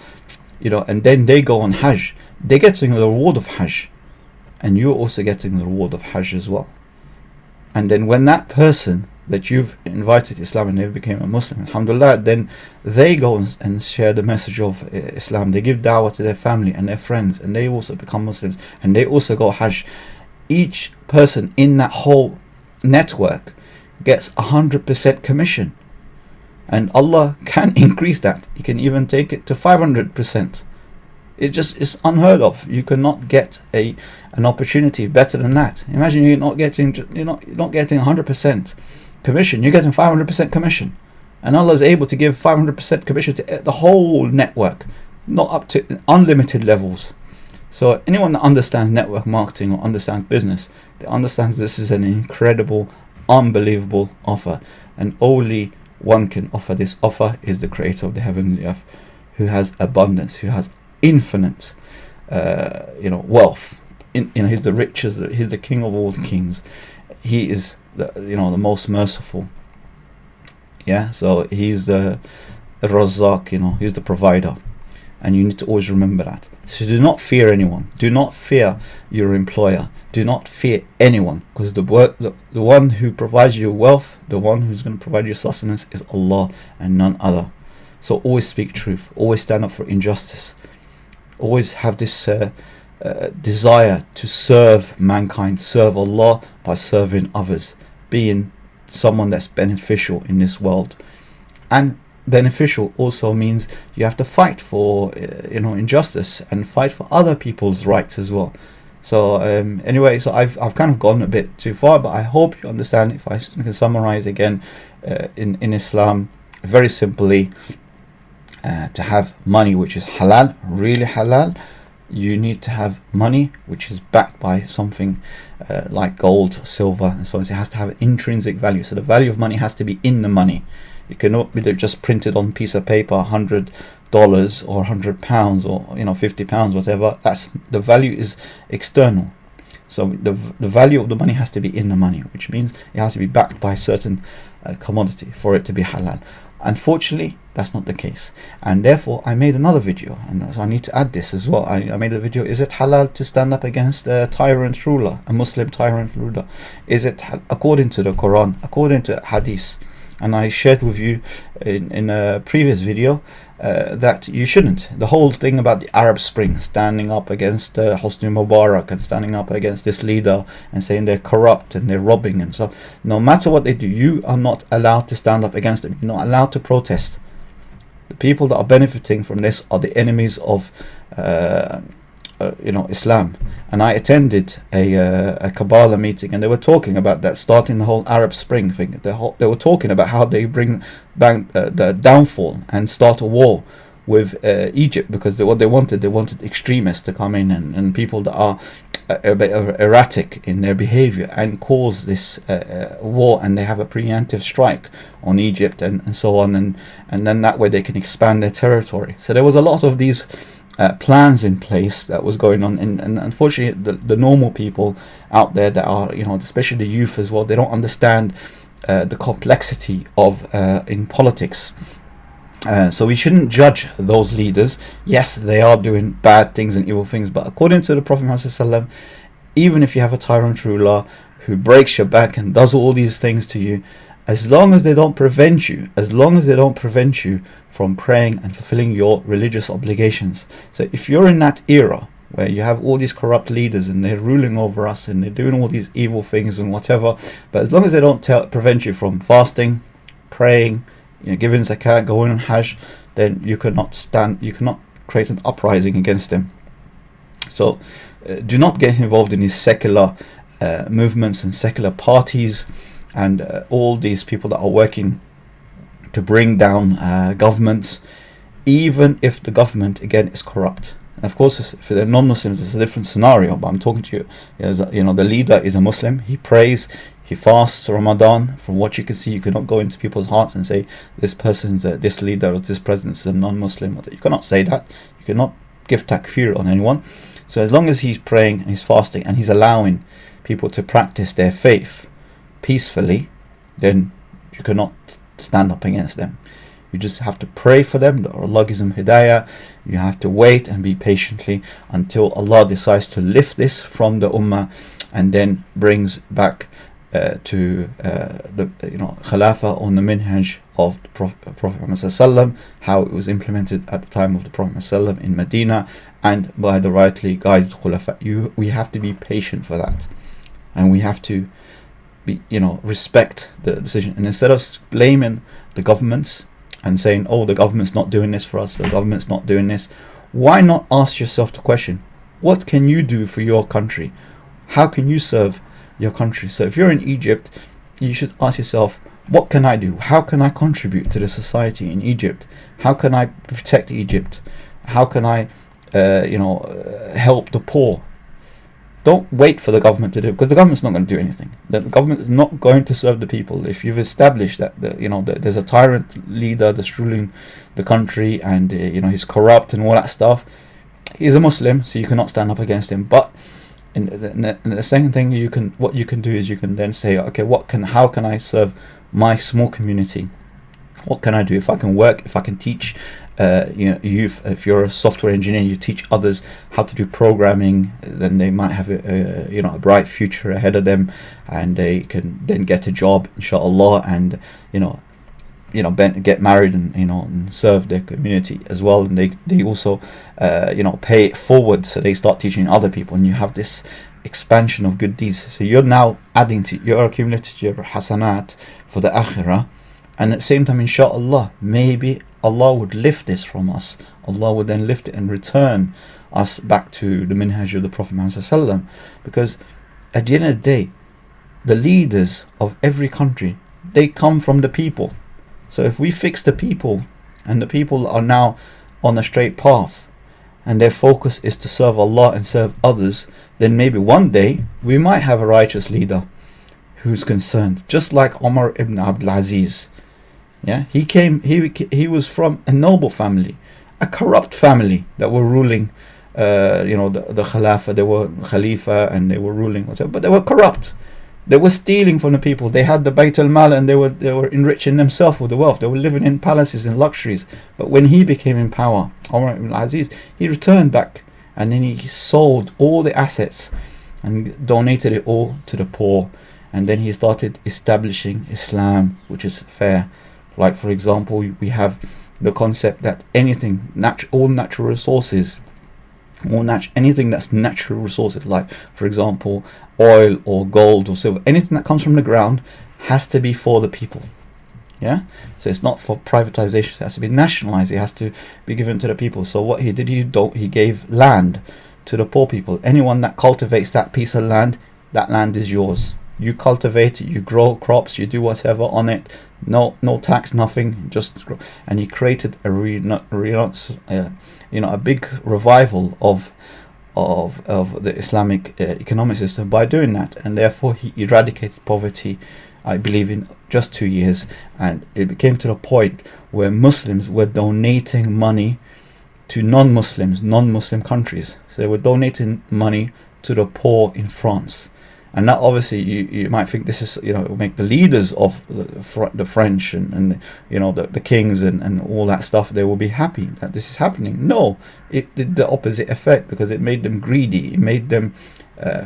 and then they go on Hajj, they're getting the reward of Hajj, and you're also getting the reward of Hajj as well. And then when that person that you've invited to Islam and they became a Muslim, alhamdulillah, then they go and share the message of Islam. They give da'wah to their family and their friends, and they also become Muslims, and they also go Hajj. Each person in that whole network gets 100% commission, and Allah can increase that. He can even take it to 500%. It just is unheard of. You cannot get an opportunity better than that. Imagine you're not getting 100% commission, you're getting 500% commission, and Allah is able to give 500% commission to the whole network, not up to unlimited levels. So anyone that understands network marketing or understands business, they understands this is an incredible, unbelievable offer, and only one can offer this offer is the Creator of the heaven and the earth, who has abundance, who has infinite wealth. He's the richest, he's the king of all the kings. He is the most merciful. So he's the Razzaq, he's the provider. and you need to always remember that. So do not fear anyone. Do not fear your employer. Do not fear anyone, because the one who provides you wealth, the one who's going to provide you sustenance, is Allah and none other. So always speak truth. Always stand up for injustice. Always have this desire to serve mankind, serve Allah by serving others, being someone that's beneficial in this world. And beneficial also means you have to fight for injustice and fight for other people's rights as well. So anyway, so I've kind of gone a bit too far, but I hope you understand. If I can summarize again, in Islam, very simply, to have money which is halal, really halal, you need to have money which is backed by something like gold, silver, and so on. It has to have intrinsic value. So the value of money has to be in the money. It cannot be just printed on a piece of paper, $100 or £100 or £50, whatever. That's the value is external. So the value of the money has to be in the money, which means it has to be backed by a certain commodity for it to be halal. Unfortunately, that's not the case, and therefore I made another video, and so I need to add this as well. I made a video: is it halal to stand up against a tyrant ruler, a Muslim tyrant ruler? Is it according to the Quran, according to Hadith? And I shared with you in a previous video that you shouldn't. The whole thing about the Arab Spring, standing up against Hosni Mubarak and standing up against this leader and saying they're corrupt and they're robbing and so, no matter what they do, you are not allowed to stand up against them. You're not allowed to protest. The people that are benefiting from this are the enemies of Islam. And I attended a Kabbalah meeting, and they were talking about that, starting the whole Arab Spring thing. They were talking about how they bring back the downfall and start a war with Egypt, because what they wanted extremists to come in and people that are a bit erratic in their behavior and cause this war, and they have a preemptive strike on Egypt and so on, and then that way they can expand their territory. So there was a lot of these plans in place that was going on, and unfortunately the normal people out there that are, especially the youth as well, they don't understand the complexity of in politics. So we shouldn't judge those leaders. Yes, they are doing bad things and evil things, but according to the Prophet ﷺ, even if you have a tyrant ruler who breaks your back and does all these things to you, as long as they don't prevent you from praying and fulfilling your religious obligations. So if you're in that era where you have all these corrupt leaders and they're ruling over us and they're doing all these evil things and whatever, but as long as they don't prevent you from fasting, praying, giving zakat, going on Hajj, then you cannot create an uprising against them. So do not get involved in these secular movements and secular parties and all these people that are working to bring down governments, even if the government again is corrupt. And of course, for the non-Muslims, it's a different scenario. But I'm talking to you, the leader is a Muslim. He prays, he fasts Ramadan. From what you can see, you cannot go into people's hearts and say this person's this leader or this president is a non-Muslim. You cannot say that. You cannot give takfir on anyone. So as long as he's praying and he's fasting and he's allowing people to practice their faith peacefully, then you cannot stand up against them. You just have to pray for them that Allah gives them hidayah. You have to wait and be patiently until Allah decides to lift this from the ummah and then brings back to the Khilafah on the minhaj of the Prophet Muhammad, how it was implemented at the time of the Prophet Muhammad in Medina and by the rightly guided Khulafa. We have to be patient for that, and we have to respect the decision. And instead of blaming the governments and saying, oh, the government's not doing this for us, the government's not doing this, why not ask yourself the question, what can you do for your country? How can you serve your country? So if you're in Egypt, you should ask yourself, what can I do? How can I contribute to the society in Egypt? How can I protect Egypt? How can I help the poor? Don't wait for the government to do it, because the government's not going to do anything. The government is not going to serve the people. If you've established that there's a tyrant leader that's ruling the country and he's corrupt and all that stuff, he's a Muslim, so you cannot stand up against him. But in the second thing, what you can do is you can then say, okay, how can I serve my small community? What can I do? If I can work, if I can teach if you're a software engineer, you teach others how to do programming, then they might have a bright future ahead of them, and they can then get a job, inshallah, and get married, and and serve their community as well. And they also pay it forward, so they start teaching other people, and you have this expansion of good deeds. So you're now you're accumulating your hasanat for the akhirah, and at the same time, inshallah, maybe Allah would lift this from us. Allah would then lift it and return us back to the minhaj of the Prophet Muhammad, because at the end of the day, the leaders of every country, they come from the people. So if we fix the people, and the people are now on a straight path, and their focus is to serve Allah and serve others, then maybe one day we might have a righteous leader who's concerned, just like Umar ibn Abdul Aziz. Yeah, he was from a noble family, a corrupt family that were ruling the Khalifa. They were Khalifa, and they were ruling whatever, but they were corrupt. They were stealing from the people. They had the Bayt al-Mal, and they were enriching themselves with the wealth. They were living in palaces and luxuries. But when he became in power, Umar ibn Aziz, he returned back, and then he sold all the assets and donated it all to the poor. And then he started establishing Islam, which is fair. Like, for example, we have the concept that all natural resources, anything that's natural resources, like, for example, oil or gold or silver, anything that comes from the ground has to be for the people. Yeah, so it's not for privatization. It has to be nationalized. It has to be given to the people. So what he did, he gave land to the poor people. Anyone that cultivates that piece of land, that land is yours. You cultivate it, you grow crops, you do whatever on it. No tax, nothing. Just grow. And he created a big revival of the Islamic economic system by doing that, and therefore he eradicated poverty, I believe, in just 2 years. And it came to the point where Muslims were donating money to non-Muslim countries. So they were donating money to the poor in France. And that, obviously, you might think this is, will make the leaders of the French and the kings and all that stuff, they will be happy that this is happening. No, it did the opposite effect, because it made them greedy. It made them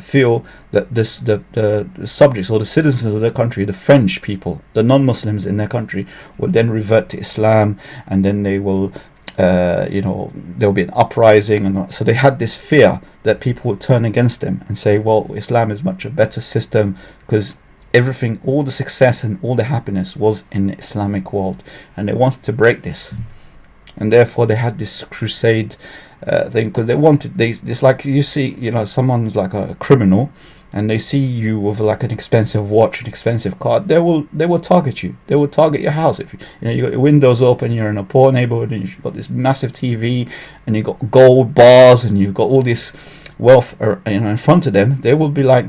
feel that the subjects or the citizens of their country, the French people, the non-Muslims in their country, will then revert to Islam, and then they will there'll be an uprising, and so they had this fear that people would turn against them and say, well, Islam is much a better system, because everything, all the success and all the happiness was in the Islamic world, and they wanted to break this, and therefore they had this crusade thing, because they wanted it's like, you see, someone's like a criminal, and they see you with like an expensive watch, an expensive car, they will target you. They will target your house. If you got your windows open, you're in a poor neighborhood, and you've got this massive TV, and you've got gold bars, and you've got all this wealth in front of them, they will be like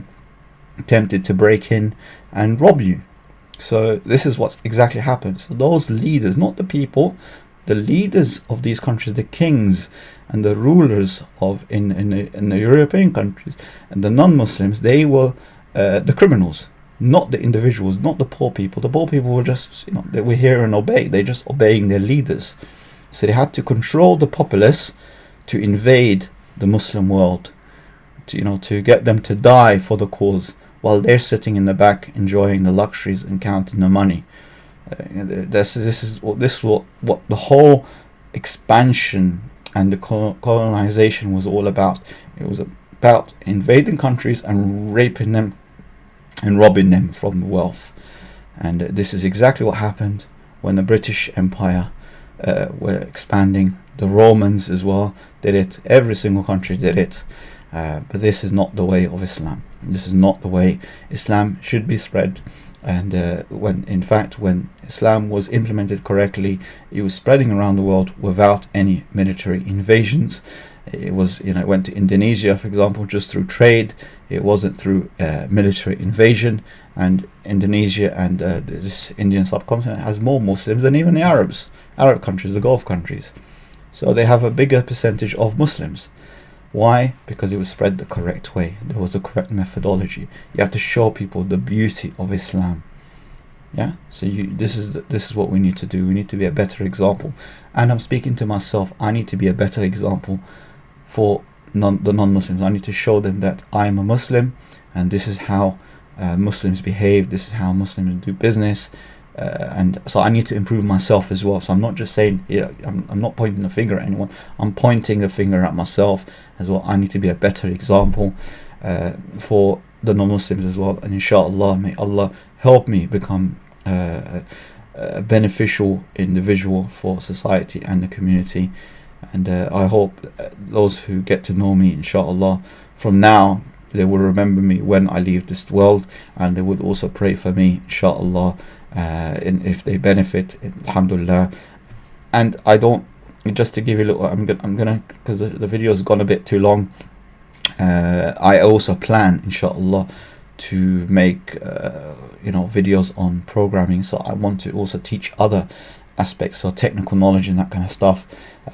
tempted to break in and rob you. So this is what exactly happens. So those leaders, not the people, the leaders of these countries, the kings and the rulers in the European countries and the non-Muslims, they were the criminals, not the individuals, not the poor people. The poor people were just, they were here and obey. They're just obeying their leaders. So they had to control the populace to invade the Muslim world, to get them to die for the cause, while they're sitting in the back enjoying the luxuries and counting the money. This is what the whole expansion and the colonization was all about. It was about invading countries and raping them and robbing them from wealth. And this is exactly what happened when the British Empire were expanding. The Romans as well did it. Every single country did it. But this is not the way of Islam. This is not the way Islam should be spread. And when Islam was implemented correctly, it was spreading around the world without any military invasions. It was, it went to Indonesia, for example, just through trade. It wasn't through military invasion. And Indonesia and this Indian subcontinent has more Muslims than even the Arab countries, the Gulf countries. So they have a bigger percentage of Muslims. Why? Because it was spread the correct way. There was the correct methodology. You have to show people the beauty of Islam. Yeah, so this is what we need to do. We need to be a better example, and I'm speaking to myself. I need to be a better example for the non-Muslims. I need to show them that I'm a Muslim, and this is how Muslims behave. This is how Muslims do business, and so I need to improve myself as well. So I'm not just saying, I'm not pointing the finger at anyone. I'm pointing the finger at myself as well. I need to be a better example for the non-Muslims as well, and inshallah, may Allah help me become a beneficial individual for society and the community. And I hope those who get to know me, inshallah, from now, they will remember me when I leave this world, and they would also pray for me, inshallah, and if they benefit, alhamdulillah. And I don't, just to give you a little, I'm gonna, because the video has gone a bit too long, I also plan, inshallah, to make videos on programming. So I want to also teach other aspects, so technical knowledge and that kind of stuff.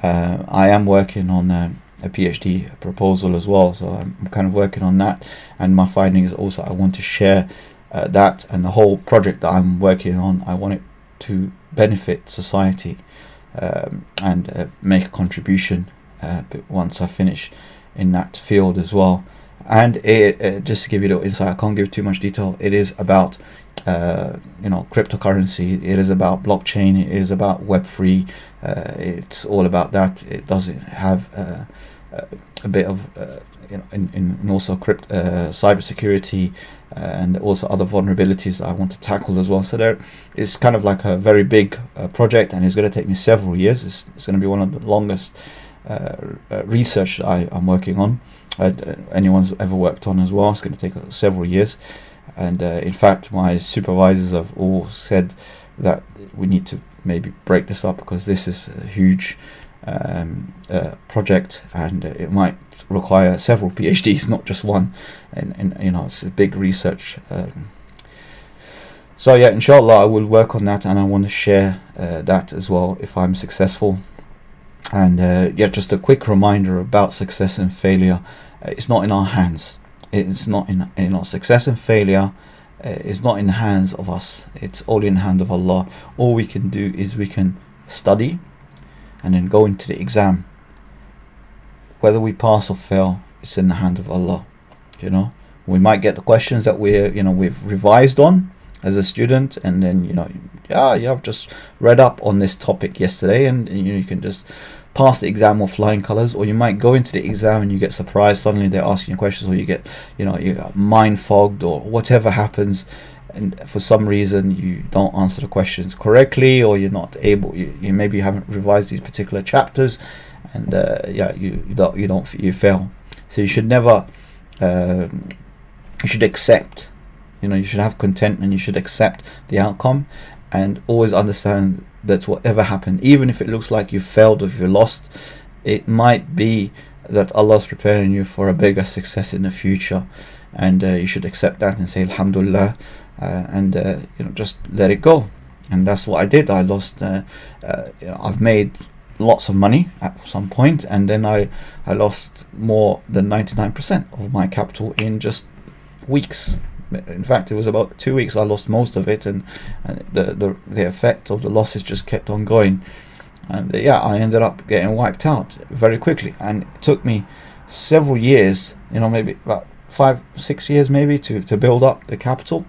I am working on a PhD proposal as well, so I'm kind of working on that, and my findings also, I want to share that, and the whole project that I'm working on, I want it to benefit society and make a contribution once I finish in that field as well. And just to give you a little insight, I can't give too much detail. It is about cryptocurrency. It is about blockchain. It is about Web3. It's all about that. It doesn't have a bit of in also cybersecurity and also other vulnerabilities I want to tackle as well. So there is kind of like a very big project, and it's going to take me several years. It's going to be one of the longest research I'm working on. Anyone's ever worked on as well. It's going to take several years, and in fact my supervisors have all said that we need to maybe break this up, because this is a huge project, and it might require several PhDs, not just one, and it's a big research. So yeah, inshallah I will work on that, and I want to share that as well if I'm successful. And just a quick reminder about success and failure. It's not in our hands. It's not in our success and failure. It's not in the hands of us. It's all in the hand of Allah. All we can do is we can study and then go into the exam. Whether we pass or fail, it's in the hand of Allah. We might get the questions that we've revised on as a student, and then I've just read up on this topic yesterday, and you can just pass the exam with flying colors. Or you might go into the exam and you get surprised, suddenly they're asking you questions, or you get mind fogged, or whatever happens, and for some reason you don't answer the questions correctly, or you're not able, you maybe haven't revised these particular chapters, and you fail. So you should never you should accept, you should have contentment. You should accept the outcome, and always understand that whatever happened, even if it looks like you failed or if you lost, it might be that Allah's preparing you for a bigger success in the future, and you should accept that and say alhamdulillah, and just let it go. And that's what I did. I lost. I've made lots of money at some point, and then I lost more than 99% of my capital in just weeks. In fact, it was about 2 weeks I lost most of it, and the effect of the losses just kept on going, and I ended up getting wiped out very quickly. And it took me several years, maybe about 5-6 years maybe, to build up the capital,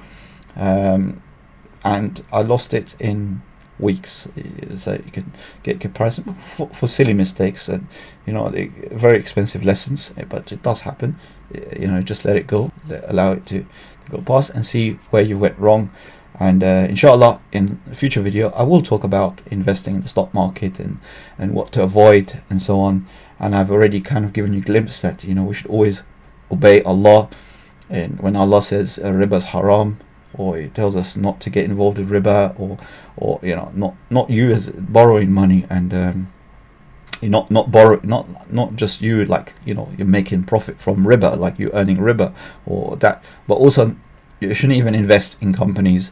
and I lost it in weeks. So you can get comparison for silly mistakes, and very expensive lessons, but it does happen. Just let it go, allow it to go past, and see where you went wrong. And inshallah, in a future video I will talk about investing in the stock market and what to avoid and so on. And I've already kind of given you a glimpse that we should always obey Allah, and when Allah says riba is haram, or He tells us not to get involved with riba, or not you as borrowing money, and not just you, like you're making profit from riba, like you're earning riba or that, but also you shouldn't even invest in companies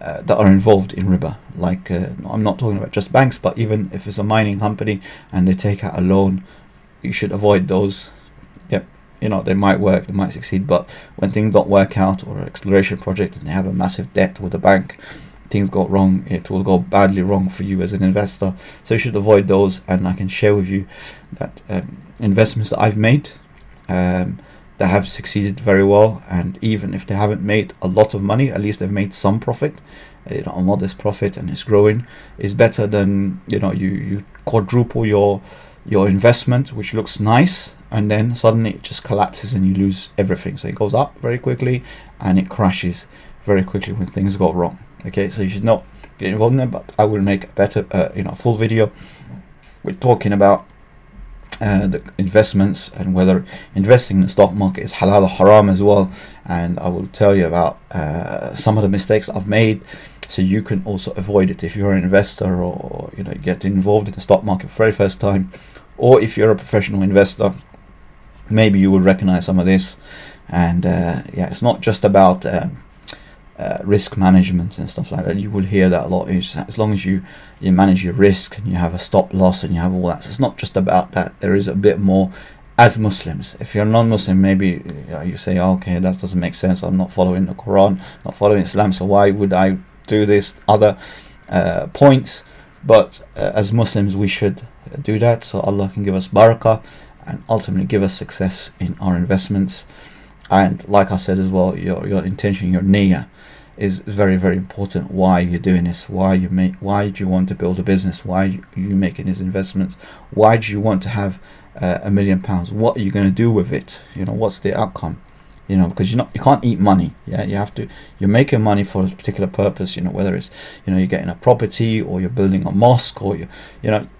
that are involved in riba. Like I'm not talking about just banks, but even if it's a mining company and they take out a loan, you should avoid those. They might work, they might succeed, but when things don't work out, or an exploration project and they have a massive debt with the bank, things go wrong, it will go badly wrong for you as an investor. So you should avoid those. And I can share with you that investments that I've made that have succeeded very well, and even if they haven't made a lot of money, at least they've made some profit, a modest profit, and it's growing, is better than you quadruple your investment, which looks nice, and then suddenly it just collapses and you lose everything. So it goes up very quickly and it crashes very quickly when things go wrong. Okay, so you should not get involved in that, but I will make a better full video. We're talking about the investments and whether investing in the stock market is halal or haram as well, and I will tell you about some of the mistakes I've made, so you can also avoid it if you're an investor, or get involved in the stock market for the very first time, or if you're a professional investor, maybe you will recognize some of this. And it's not just about risk management and stuff like that. You will hear that a lot. As long as you manage your risk and you have a stop loss and you have all that, so it's not just about that. There is a bit more as Muslims. If you're non-Muslim, maybe you say, okay, that doesn't make sense, I'm not following the Quran, not following Islam, so why would I do this other points? But as Muslims we should do that, so Allah can give us barakah and ultimately give us success in our investments. And like I said as well, your intention, your niyyah, is very, very important. Why you're doing this, why do you want to build a business, why are you making these investments, why do you want to have £1 million, what are you going to do with it, what's the outcome, because you can't eat money. You're making money for a particular purpose, whether it's you're getting a property, or you're building a mosque, or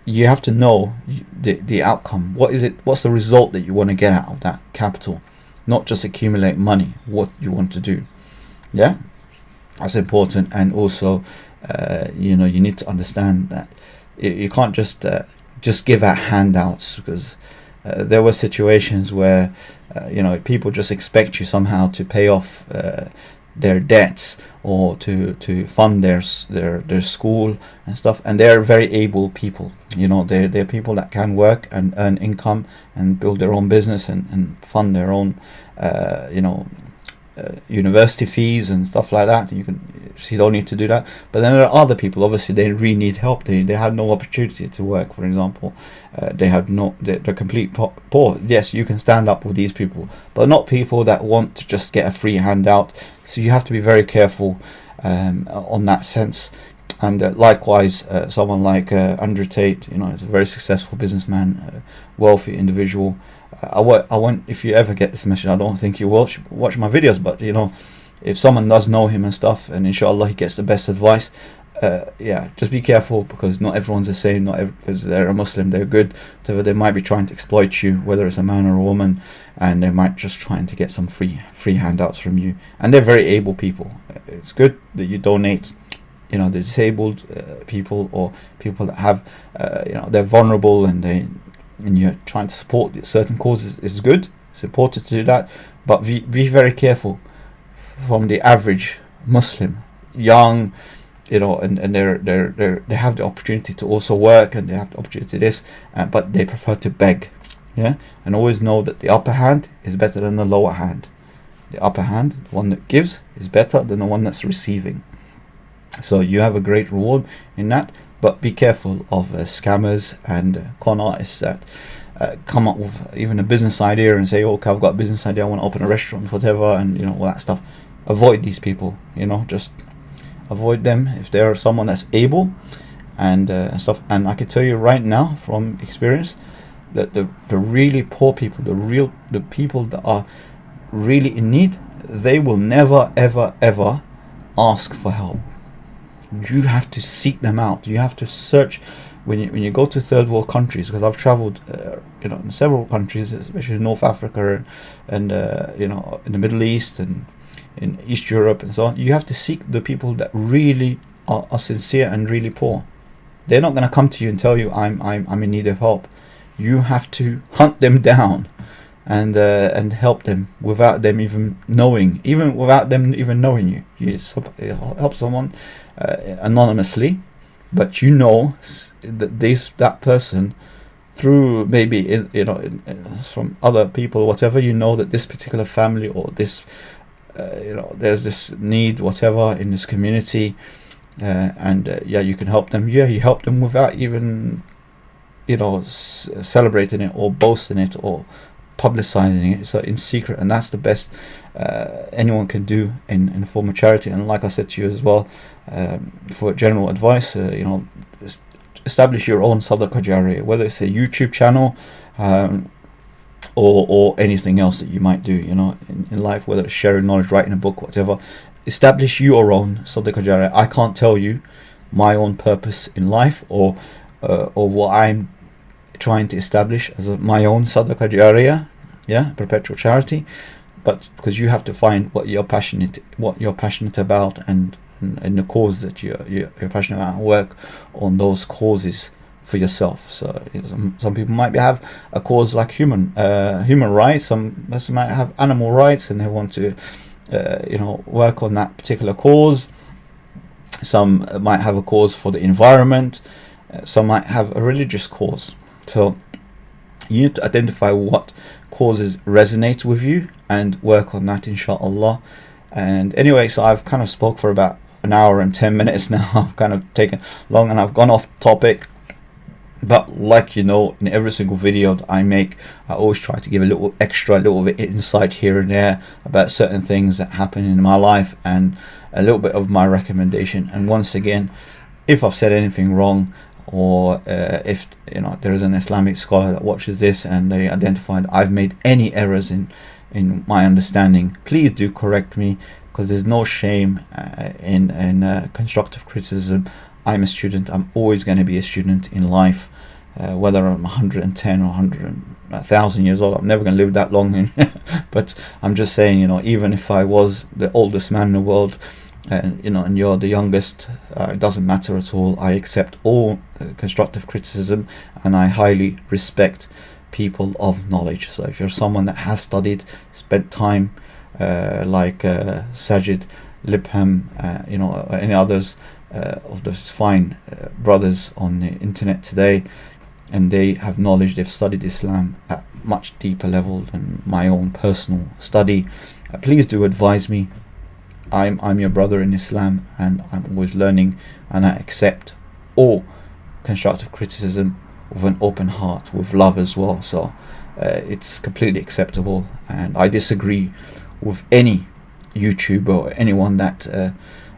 you have to know the outcome. What's the result that you want to get out of that capital, not just accumulate money, what you want to do. That's important. And also you need to understand that you can't just give out handouts, because there were situations where people just expect you somehow to pay off their debts, or to fund their school and stuff, and they're very able people. They're people that can work and earn income and build their own business and fund their own university fees and stuff like that. You don't need to do that. But then there are other people, obviously they really need help. They have no opportunity to work, for example. They're complete poor. Yes, you can stand up with these people, but not people that want to just get a free handout. So you have to be very careful on that sense. And likewise, someone like Andrew Tate, is a very successful businessman, wealthy individual. I want, if you ever get this message, I don't think you will watch my videos, but if someone does know him and stuff, and inshallah he gets the best advice, just be careful, because not everyone's the same. Because they're a Muslim, they're good, whatever. They might be trying to exploit you, whether it's a man or a woman, and they might just trying to get some free handouts from you. And they're very able people. It's good that you donate. The disabled people, or people that have they're vulnerable, and you're trying to support certain causes, is good. It's important to do that, but be very careful from the average Muslim, young, and they have the opportunity to also work, and they have the opportunity to this, but they prefer to beg. And always know that the upper hand is better than the lower hand. The upper hand, the one that gives, is better than the one that's receiving. So you have a great reward in that, but be careful of scammers and con artists that come up with even a business idea and say, okay, I've got a business idea, I want to open a restaurant, whatever, and all that stuff. Avoid these people, just avoid them if they're someone that's able and stuff. And I can tell you right now from experience that the really poor people, the people that are really in need, they will never ever ever for help. You have to seek them out. You have to search when you go to third world countries, because I've traveled in several countries, especially in North Africa and in the Middle East and in East Europe and so on. You have to seek the people that really are sincere and really poor. They're not going to come to you and tell you I'm in need of help. You have to hunt them down and help them without them even knowing, you help someone anonymously, but that that person, through maybe from other people, whatever, that this particular family, or this there's this need, whatever, in this community, Yeah, you can help them. Yeah, you help them without even, celebrating it or boasting it or publicizing it. So in secret, and that's the best anyone can do in the form of charity. And like I said to you as well, for general advice, establish your own sadaqah jariyah, whether it's a YouTube channel, or anything else that you might do, in life, whether it's sharing knowledge, writing a book, whatever. Establish your own sadaqah jariyah. I can't tell you my own purpose in life, or what I'm trying to establish as my own sadaqah jariyah, perpetual charity, but because you have to find what you're passionate about, and the cause that you're passionate about, and work on those causes for yourself. So some people might have a cause like human rights. Some might have animal rights, and they want to work on that particular cause. Some might have a cause for the environment. Some might have a religious cause. So you need to identify what causes resonate with you and work on that, inshallah. And anyway, so I've kind of spoke for about an hour and 10 minutes now. I've kind of taken long and I've gone off topic. But like in every single video that I make, I always try to give a little bit insight here and there about certain things that happen in my life, and a little bit of my recommendation. And once again, if I've said anything wrong, or if there is an Islamic scholar that watches this and they identified I've made any errors in my understanding, please do correct me, because there's no shame in constructive criticism. I'm a student. I'm always going to be a student in life, whether I'm 110 or 1,000 years old. I'm never going to live that long. But I'm just saying, even if I was the oldest man in the world, and you're the youngest, it doesn't matter at all. I accept all constructive criticism, and I highly respect people of knowledge. So if you're someone that has studied, spent time, like Sajid, Libham, or any others of those fine brothers on the internet today, and they have knowledge, they've studied Islam at much deeper level than my own personal study, please do advise me. I'm your brother in Islam, and I'm always learning, and I accept all constructive criticism with an open heart, with love as well. So it's completely acceptable, and I disagree with any YouTuber or anyone that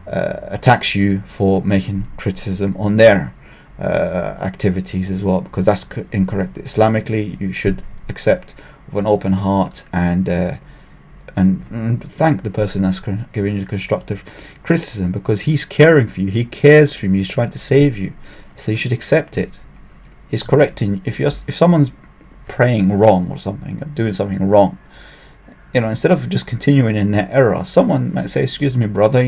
attacks you for making criticism on their activities as well, because that's incorrect. Islamically, you should accept with an open heart, and thank the person that's giving you constructive criticism, because he's caring for you, he cares for you, he's trying to save you, so you should accept it. He's correcting. If someone's praying wrong or something, or doing something wrong, instead of just continuing in their error, someone might say, excuse me brother,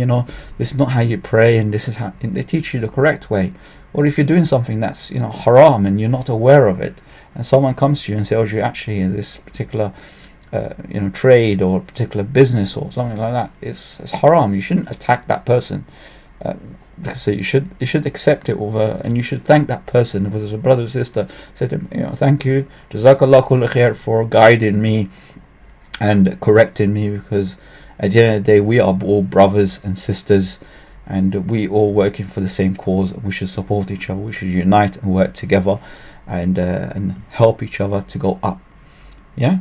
this is not how you pray, and this is how they teach you the correct way. Or if you're doing something that's haram and you're not aware of it, and someone comes to you and says, you actually in this particular trade or particular business or something like that, it's haram, you shouldn't attack that person. So you should accept it over, and you should thank that person. If it's a brother or sister, say to him, thank you, Jazakallah kullu khair, for guiding me and correcting me, because at the end of the day, we are all brothers and sisters, and we all working for the same cause. We should support each other, we should unite and work together, and help each other to go up.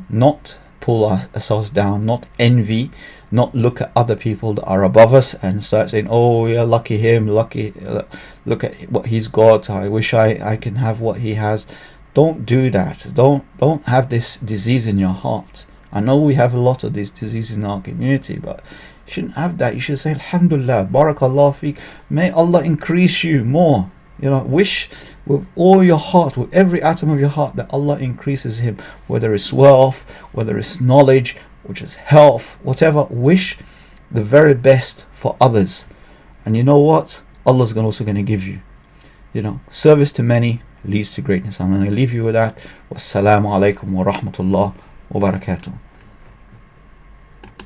Not pull ourselves down, not envy, not look at other people that are above us and start saying, oh yeah, lucky him, look at what he's got, I wish I can have what he has. Don't do that. Don't have this disease in your heart. I know we have a lot of this disease in our community, but you shouldn't have that. You should say, Alhamdulillah, Barakallah feek, may Allah increase you more. Wish with all your heart, with every atom of your heart, that Allah increases him, whether it's wealth, whether it's knowledge, which is health, whatever. Wish the very best for others, and you know what? Allah's also going to give you. Service to many leads to greatness. I'm going to leave you with that. Wassalamu alaikum wa rahmatullah wa barakatuh.